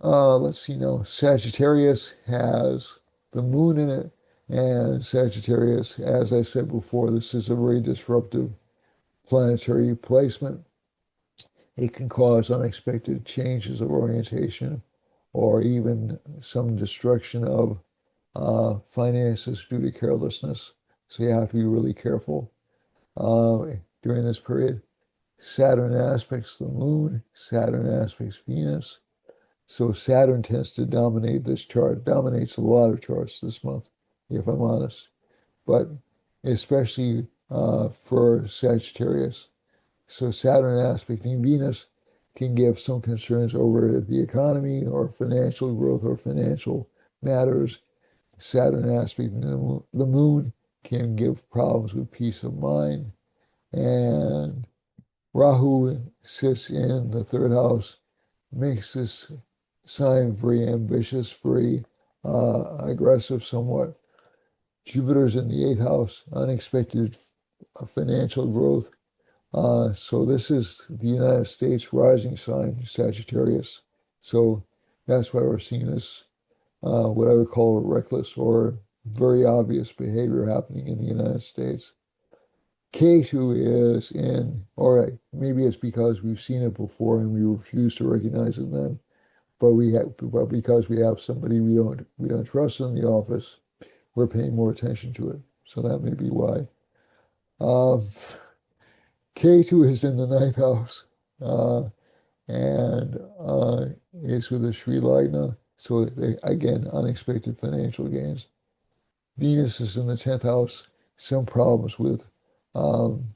Let's see now. Sagittarius has the moon in it, and Sagittarius, as I said before, this is a very disruptive planetary placement. It can cause unexpected changes of orientation or even some destruction of finances due to carelessness. So you have to be really careful during this period. Saturn aspects the moon, Saturn aspects Venus. So Saturn tends to dominate this chart, dominates a lot of charts this month, if I'm honest, but especially for Sagittarius. So Saturn aspecting Venus can give some concerns over the economy or financial growth or financial matters. Saturn aspecting the moon can give problems with peace of mind. And Rahu sits in the third house, makes this sign very ambitious, very aggressive somewhat. Jupiter's in the eighth house, unexpected financial growth. So this is the United States rising sign, Sagittarius. So that's why we're seeing this, what I would call reckless or very obvious behavior happening in the United States. K2 is in, or maybe it's because we've seen it before and we refuse to recognize it then, but because we have somebody we don't trust in the office, we're paying more attention to it. So that may be why. Um, K2 is in the ninth house uh, and is with the Sri Lagna. So again, unexpected financial gains. Venus is in the 10th house. Some problems with um,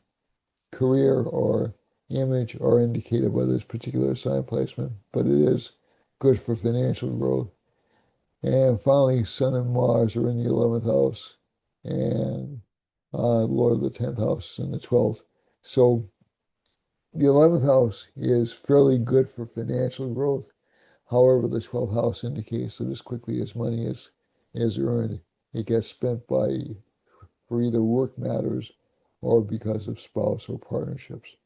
career or image are indicated by this particular sign placement, but it is good for financial growth. And finally, Sun and Mars are in the 11th house, and Lord of the 10th house and the 12th. So the 11th house is fairly good for financial growth. However, the 12th house indicates that as quickly as money is earned, it gets spent for either work matters or because of spouse or partnerships.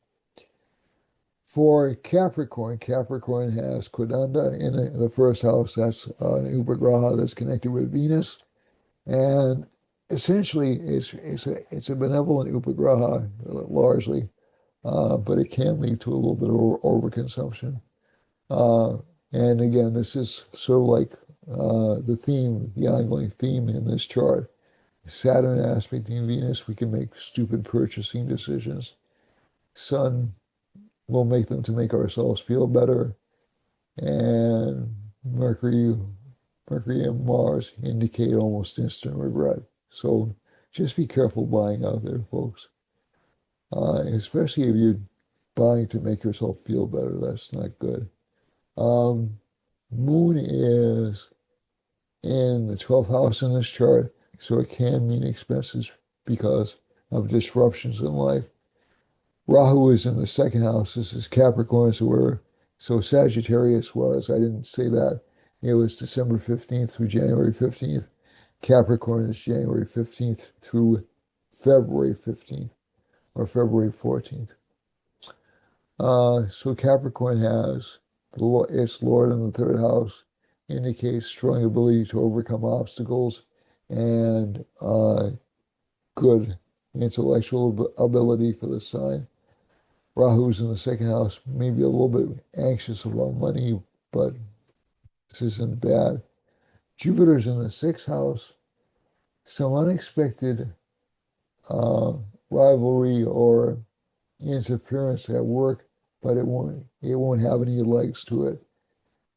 For Capricorn, Capricorn has Kodanda in the first house. That's an Upagraha that's connected with Venus. And essentially, it's a benevolent Upagraha largely, but it can lead to a little bit of overconsumption. Uh, and again, this is sort of like the theme, the ongoing theme in this chart. Saturn aspecting Venus, we can make stupid purchasing decisions. Sun will make them to make ourselves feel better. And Mercury, Mercury and Mars indicate almost instant regret. So just be careful buying out there, folks. Especially if you're buying to make yourself feel better. That's not good. Um, Moon is in the 12th house in this chart, so it can mean expenses because of disruptions in life. Rahu is in the second house. This is Capricorn, so Sagittarius was, I didn't say that. It was December 15th through January 15th. Capricorn is January 15th through February 15th or February 14th. So Capricorn has Its Lord in the third house indicates strong ability to overcome obstacles and good intellectual ability for the sign. Rahu's in the second house, maybe a little bit anxious about money, but this isn't bad. Jupiter's in the sixth house, some unexpected uh, rivalry or interference at work, but it won't have any legs to it.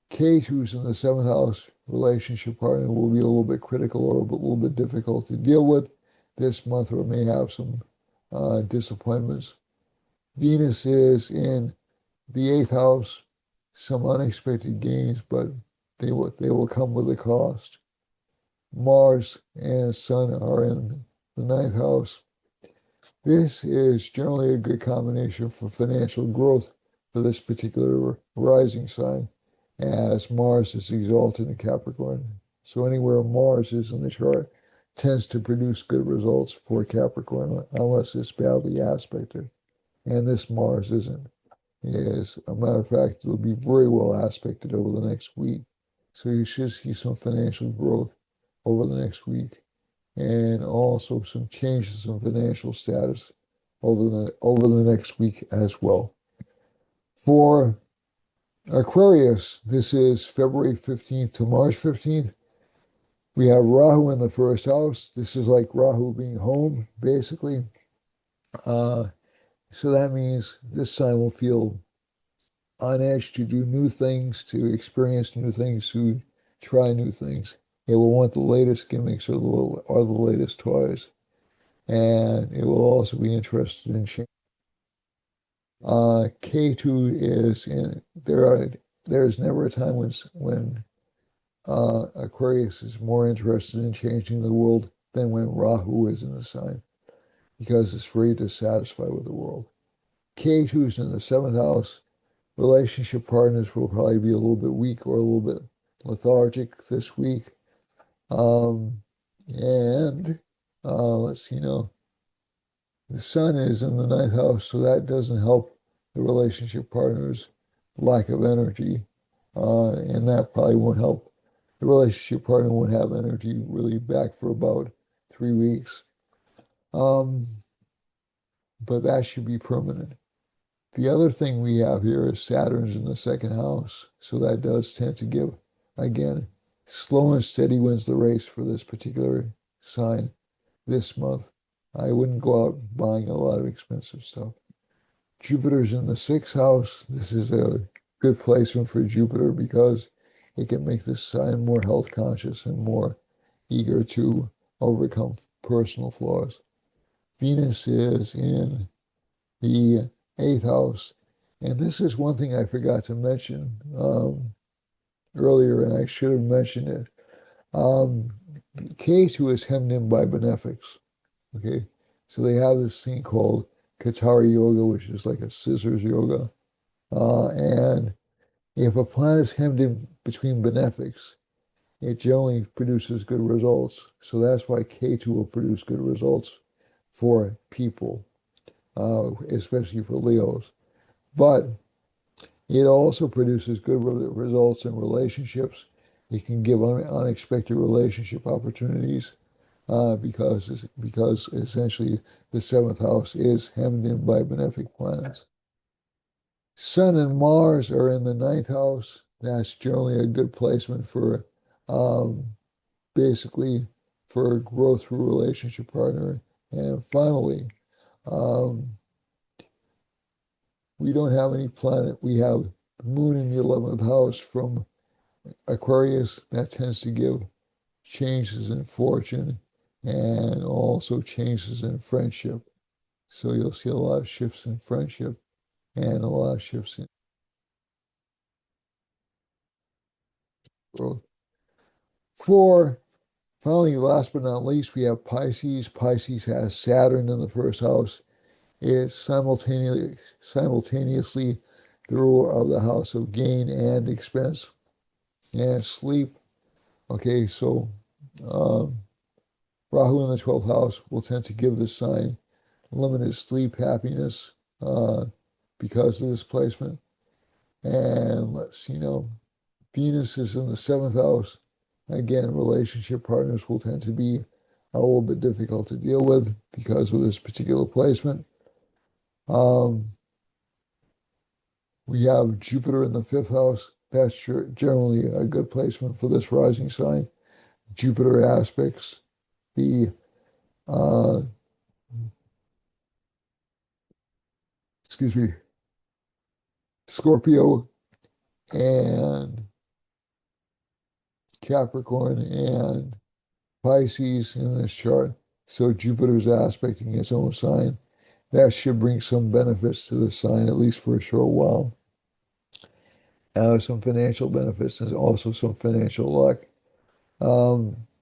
Kate, who's in the seventh house, relationship partner will be a little bit critical or a little bit difficult to deal with this month, or may have some disappointments. Venus is in the eighth house, some unexpected gains, but they will come with a cost. Mars and Sun are in the ninth house. This is generally a good combination for financial growth for this particular rising sign, as Mars is exalted in Capricorn. So anywhere Mars is in the chart tends to produce good results for Capricorn, unless it's badly aspected. And this Mars isn't. As a matter of fact, it will be very well aspected over the next week. So you should see some financial growth over the next week, and also some changes in financial status over the next week as well. For Aquarius, this is February 15th to March 15th. We have Rahu in the first house. This is like Rahu being home, basically. Uh, so that means this sign will feel on edge to do new things, to experience new things, to try new things. It will want the latest gimmicks or the latest toys. And it will also be interested in change. K2 is in there's never a time when Aquarius is more interested in changing the world than when Rahu is in the sign, because it's very dissatisfied with the world. K2 is in the seventh house. Relationship partners will probably be a little bit weak or a little bit lethargic this week. And let's see now. The sun is in the ninth house, so that doesn't help the relationship partner's lack of energy. And that probably won't help. The relationship partner won't have energy really back for about 3 weeks. Um, but that should be permanent. The other thing we have here is Saturn's in the second house, so that does tend to give, again, slow and steady wins the race for this particular sign this month. I wouldn't go out buying a lot of expensive stuff. Jupiter's in the sixth house. This is a good placement for Jupiter because it can make this sign more health conscious and more eager to overcome personal flaws. Venus is in the eighth house. And this is one thing I forgot to mention earlier, and I should have mentioned it. Um, K2 is hemmed in by benefics. Okay, so they have this thing called Katari yoga, which is like a scissors yoga. And if a planet is hemmed in between benefics, it generally produces good results. So that's why K2 will produce good results for people, especially for Leos. But it also produces good results in relationships. It can give unexpected relationship opportunities because essentially the seventh house is hemmed in by benefic planets. Sun and Mars are in the ninth house. That's generally a good placement for um, basically for growth through relationship partner. And finally, um, we don't have any planet. We have the moon in the 11th house from Aquarius. That tends to give changes in fortune and also changes in friendship. So you'll see a lot of shifts in friendship and a lot of shifts in growth. For finally, last but not least, we have Pisces. Pisces has Saturn in the first house. It's simultaneously the ruler of the house of gain and expense and sleep. Okay, so um, Rahu in the 12th house will tend to give this sign limited sleep happiness because of this placement. And let's see, Venus is in the seventh house. Again, relationship partners will tend to be a little bit difficult to deal with because of this particular placement. Um, we have Jupiter in the fifth house. That's generally a good placement for this rising sign. Jupiter aspects the uh, excuse me, Scorpio and Capricorn and Pisces in this chart. So Jupiter's aspecting its own sign. That should bring some benefits to the sign, at least for a short while. Some financial benefits and also some financial luck.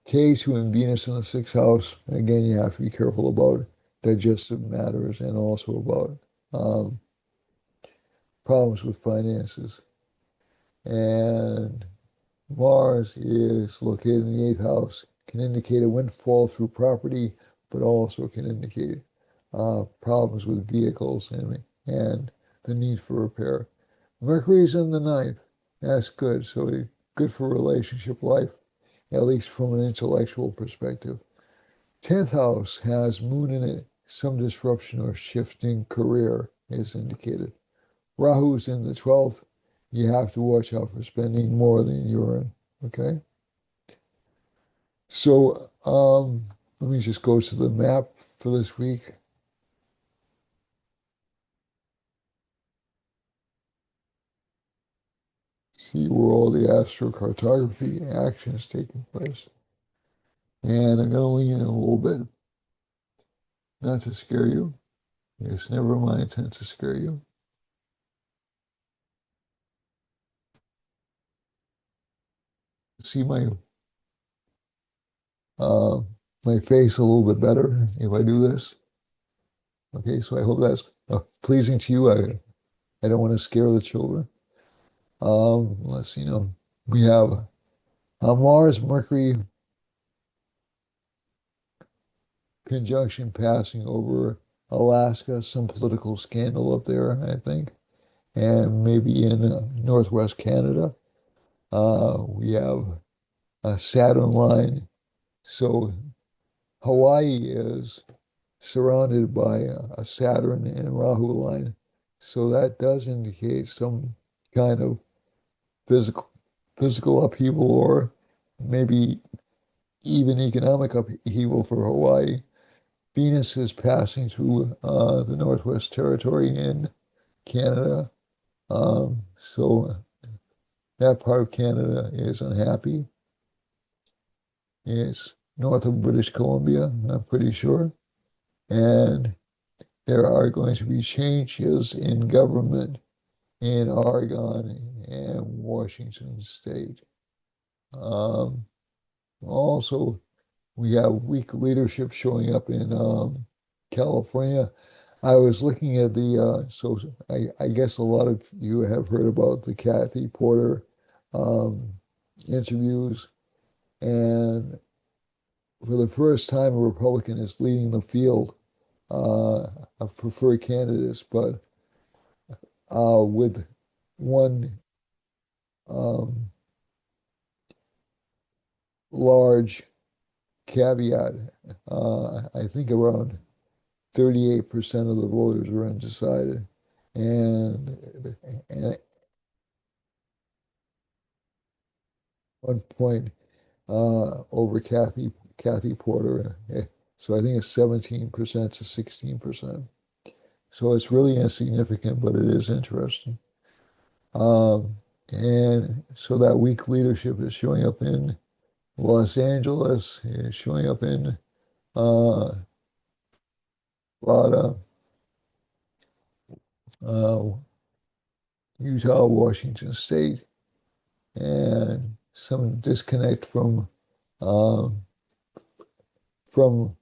K2 and Venus in the sixth house. Again, you have to be careful about digestive matters and also about um, problems with finances. And Mars is located in the eighth house, can indicate a windfall through property, but also can indicate problems with vehicles and the need for repair. Mercury's in the ninth. That's good. So good for relationship life, at least from an intellectual perspective. 10th house has moon in it. Some disruption or shifting career is indicated. Rahu's in the 12th. You have to watch out for spending more than you earn. Okay. So let me just go to the map for this week. See where all the astrocartography action is taking place. And I'm going to lean in a little bit, not to scare you. It's never my intent to scare you. See uh, my face a little bit better if I do this. Okay, so I hope that's pleasing to you. I don't want to scare the children. Let's see, we have Mars, Mercury conjunction passing over Alaska, some political scandal up there, I think, and maybe in northwest Canada. We have a Saturn line. So Hawaii is surrounded by a Saturn and Rahu line. So that does indicate some kind of physical physical upheaval or maybe even economic upheaval for Hawaii. Venus is passing through the Northwest Territory in Canada. So that part of Canada is unhappy. It's north of British Columbia, I'm pretty sure. And there are going to be changes in government in Oregon and Washington State. Um, Also, we have weak leadership showing up in California. I was looking at so I guess a lot of you have heard about the Kathy Porter um, interviews, and for the first time, a Republican is leading the field of preferred candidates, but with one um, large caveat. I think around 38% of the voters are undecided. And at one point over Kathy Porter. So I think it's 17% to 16%. So it's really insignificant, but it is interesting. And so that weak leadership is showing up in Los Angeles, is showing up in a lot of uh, Utah, Washington State, and some disconnect um, from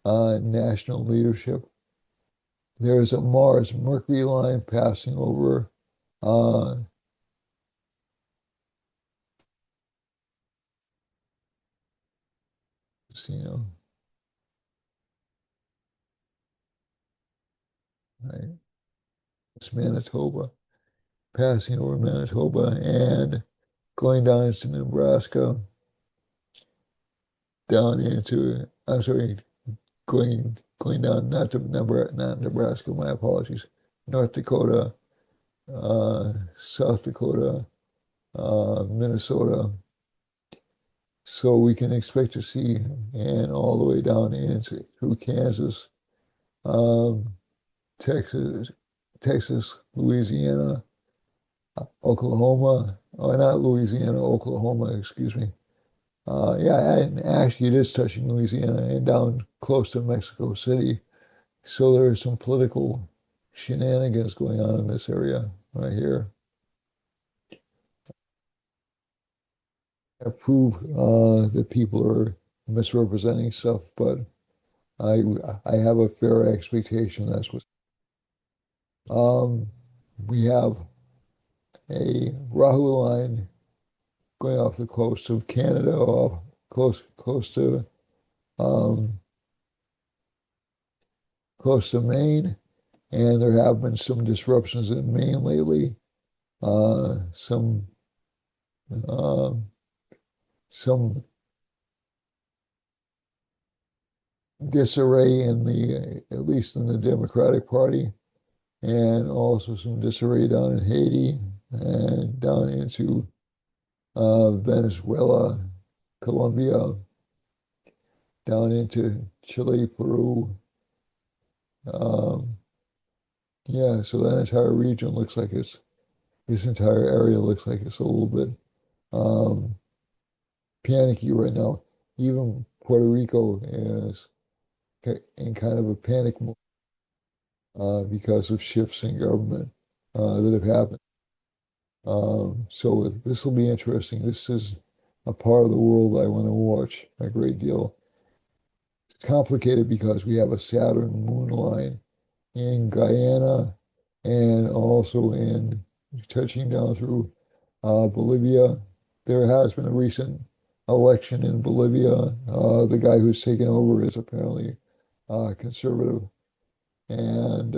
national leadership. There's a Mars Mercury line passing over uh, you know, right? It's Manitoba. passing over Manitoba and going down into Nebraska, down into, I'm sorry, going down, not Nebraska, my apologies, North Dakota, South Dakota, Minnesota. So we can expect to see, and all the way down into through Kansas, um, Texas, Louisiana, Oklahoma, oh, not Louisiana, Oklahoma, excuse me. Yeah, and actually it is touching Louisiana and down close to Mexico City. So there are some political shenanigans going on in this area right here. I prove that people are misrepresenting stuff, but I I have a fair expectation that's what we have a Rahu line going off the coast of Canada, off close to um, close to Maine, and there have been some disruptions in Maine lately. Some um, some disarray in the at least in the Democratic Party, and also some disarray down in Haiti and down into Venezuela, Colombia, down into Chile, Peru. Um, yeah, so that entire region looks like this entire area looks like it's a little bit um, panicky right now. Even Puerto Rico is in kind of a panic mode because of shifts in government that have happened. So this will be interesting. This is a part of the world I want to watch a great deal. It's complicated because we have a Saturn moon line in Guyana and also in touching down through Bolivia. There has been a recent election in Bolivia. The guy who's taken over is apparently conservative, and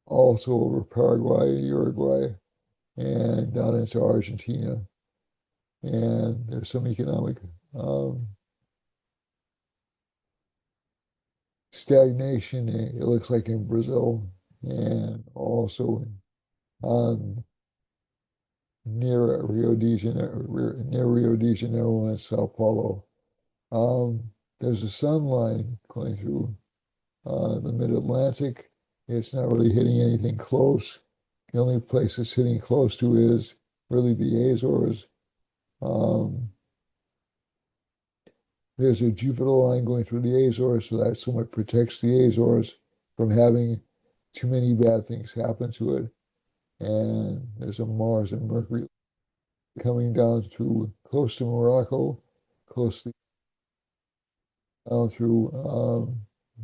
also over Paraguay, Uruguay, and down into Argentina. And there's some economic um, stagnation, it looks like in Brazil, and also um, near Rio de Janeiro and Sao Paulo. There's a sun line going through the mid-Atlantic. It's not really hitting anything close. The only place it's hitting close to is really the Azores. Um, there's a Jupiter line going through the Azores, so that somewhat protects the Azores from having too many bad things happen to it. And there's a Mars and Mercury coming down through close to Morocco, close down through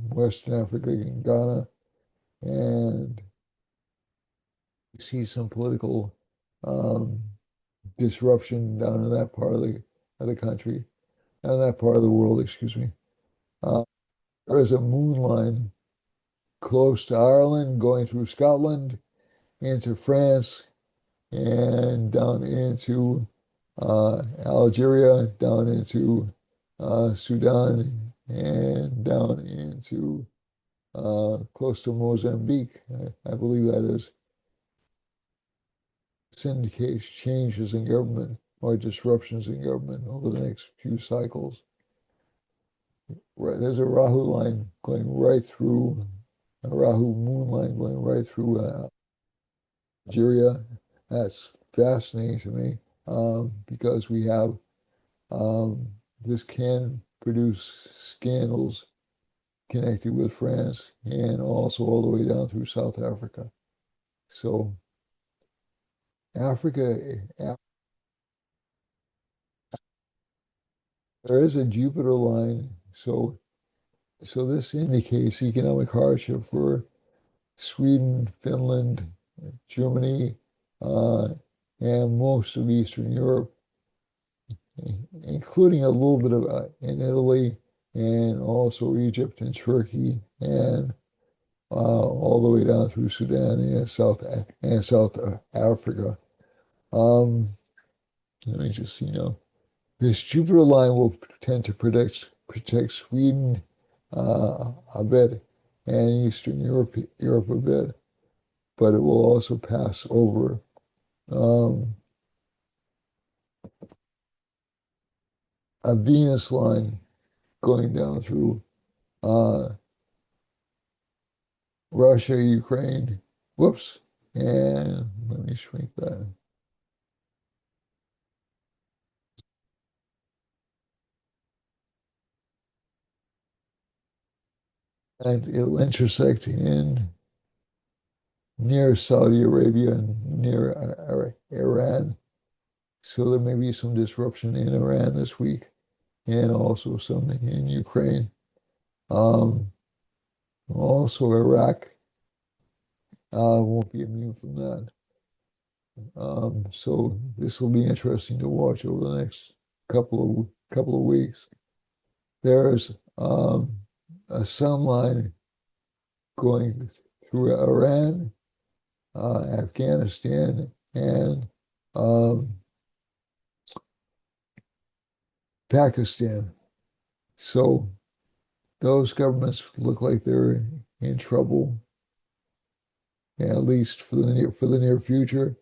Western Africa and Ghana, and you see some political um, disruption down in that part of the country, and that part of the world, excuse me. Uh, there is a moon line close to Ireland, going through Scotland into France and down into Algeria, down into Sudan, and down into close to Mozambique. I believe that is indicates changes in government or disruptions in government over the next few cycles. Right, there's a Rahu line going right through, a Rahu moon line going right through Algeria. That's fascinating to me because we have um, this can produce scandals connected with France and also all the way down through South Africa. So Africa, there is a Jupiter line. So this indicates economic hardship for Sweden, Finland, Germany, uh, and most of Eastern Europe, including a little bit of in Italy and also Egypt and Turkey and all the way down through Sudan and South Africa. Um, Let me just see now. This Jupiter line will tend to protect Sweden a bit and Eastern Europe a bit, but it will also pass over um, a Venus line going down through uh, Russia, Ukraine. Whoops. And let me shrink that. And it'll intersect in near Saudi Arabia and near Iran. So there may be some disruption in Iran this week and also something in Ukraine. Um, Also, Iraq won't be immune from that. So this will be interesting to watch over the next couple of weeks. There's a sun line going through Iran, Afghanistan, and um, Pakistan. So those governments look like they're in trouble, at least for the near future.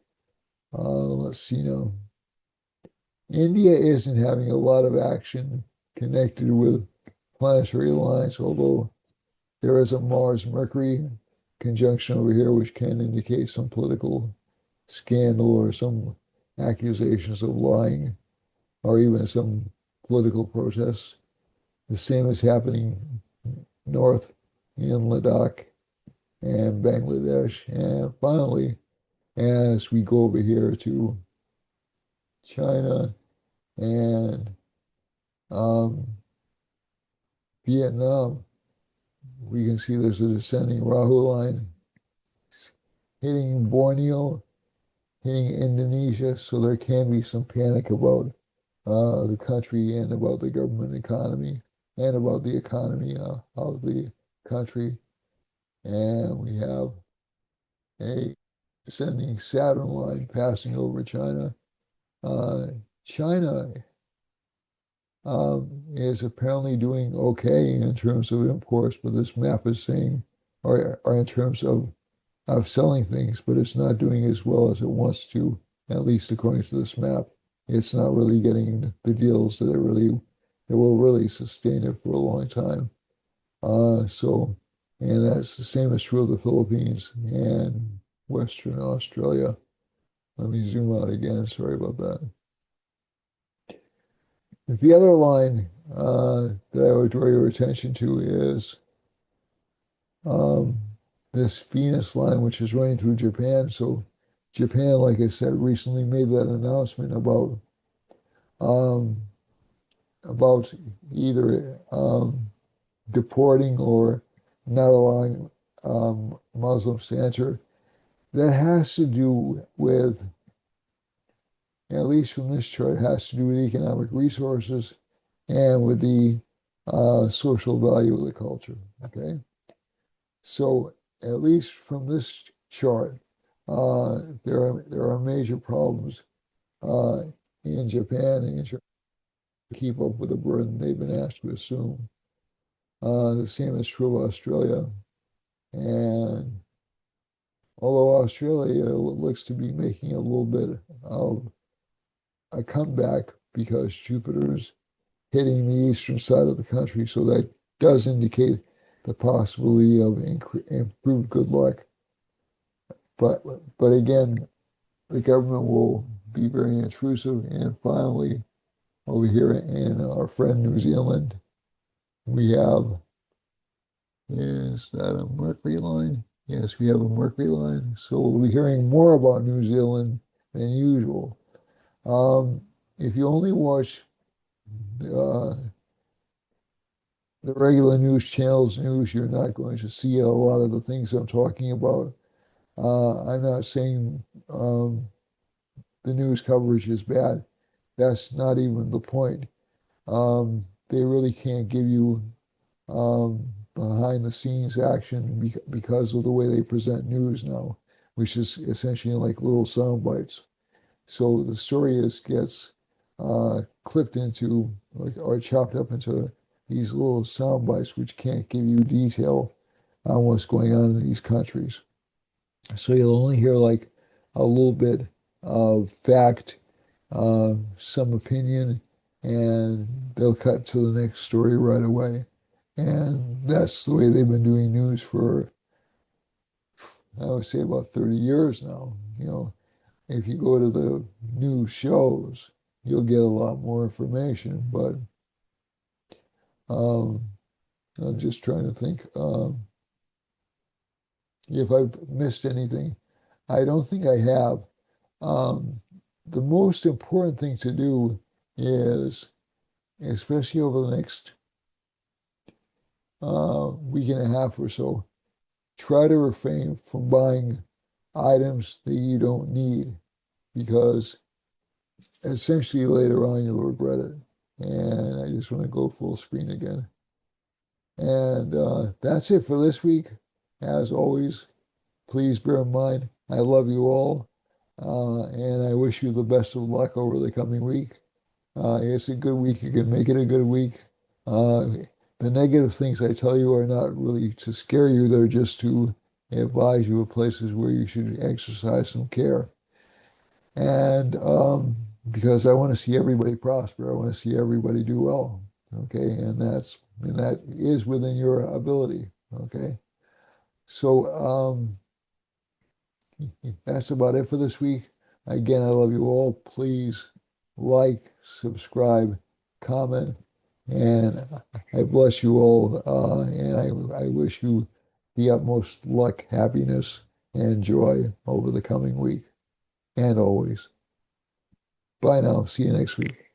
Let's see now. India isn't having a lot of action connected with planetary lines, although there is a Mars-Mercury conjunction over here, which can indicate some political scandal or some accusations of lying or even some political protests. The same is happening north in Ladakh and Bangladesh. And finally, as we go over here to China and um, Vietnam, we can see there's a descending Rahu line hitting Borneo, hitting Indonesia. So there can be some panic about the country and about the government economy and about the economy of the country. And we have a descending Saturn line passing over China. Uh, China is apparently doing okay in terms of imports, but this map is saying, or in terms of selling things, but it's not doing as well as it wants to, at least according to this map. It's not really getting the deals that will really sustain it for a long time. And that's the same is true of the Philippines and Western Australia. Let me zoom out again. Sorry about that. The other line that I would draw your attention to is um, this Venus line, which is running through Japan. So Japan, like I said, recently made that announcement um, about either deporting or not allowing Muslims to enter. That has to do with, at least from this chart, it has to do with economic resources and with the social value of the culture. Okay. So at least from this chart, there are major problems uh, in Japan and to keep up with the burden they've been asked to assume. The same is true of Australia. And although Australia looks to be making a little bit of a comeback because Jupiter's hitting the eastern side of the country, so that does indicate the possibility of improved good luck. But but again, the government will be very intrusive. And finally, over here in our friend New Zealand, we have, is that a Mercury line? Yes, we have a Mercury line. So we'll be hearing more about New Zealand than usual. Um, if you only watch uh, the regular news channels news, you're not going to see a lot of the things I'm talking about. I'm not saying the news coverage is bad. That's not even the point. They really can't give you behind the scenes action because of the way they present news now, which is essentially like little sound bites. So the story gets clipped into like or chopped up into these little sound bites, which can't give you detail on what's going on in these countries. So you'll only hear like a little bit of fact, some opinion, and they'll cut to the next story right away. And that's the way they've been doing news for, I would say, about 30 years now. If you go to the news shows, you'll get a lot more information. But um, I'm just trying to think if I've missed anything. I don't think I have. Um, the most important thing to do is, especially over the next week and a half or so, try to refrain from buying items that you don't need because essentially later on you'll regret it. And I just want to go full screen again. And that's it for this week. As always, please bear in mind, I love you all, and I wish you the best of luck over the coming week. It's a good week. You can make it a good week. Uh, the negative things I tell you are not really to scare you, they're just to advise you of places where you should exercise some care. And because I want to see everybody prosper, I want to see everybody do well. Okay, and that is within your ability. Okay, so that's about it for this week. Again, I love you all. Please like, subscribe, comment, and I bless you all. And I wish you the utmost luck, happiness, and joy over the coming week and always. Bye now. See you next week.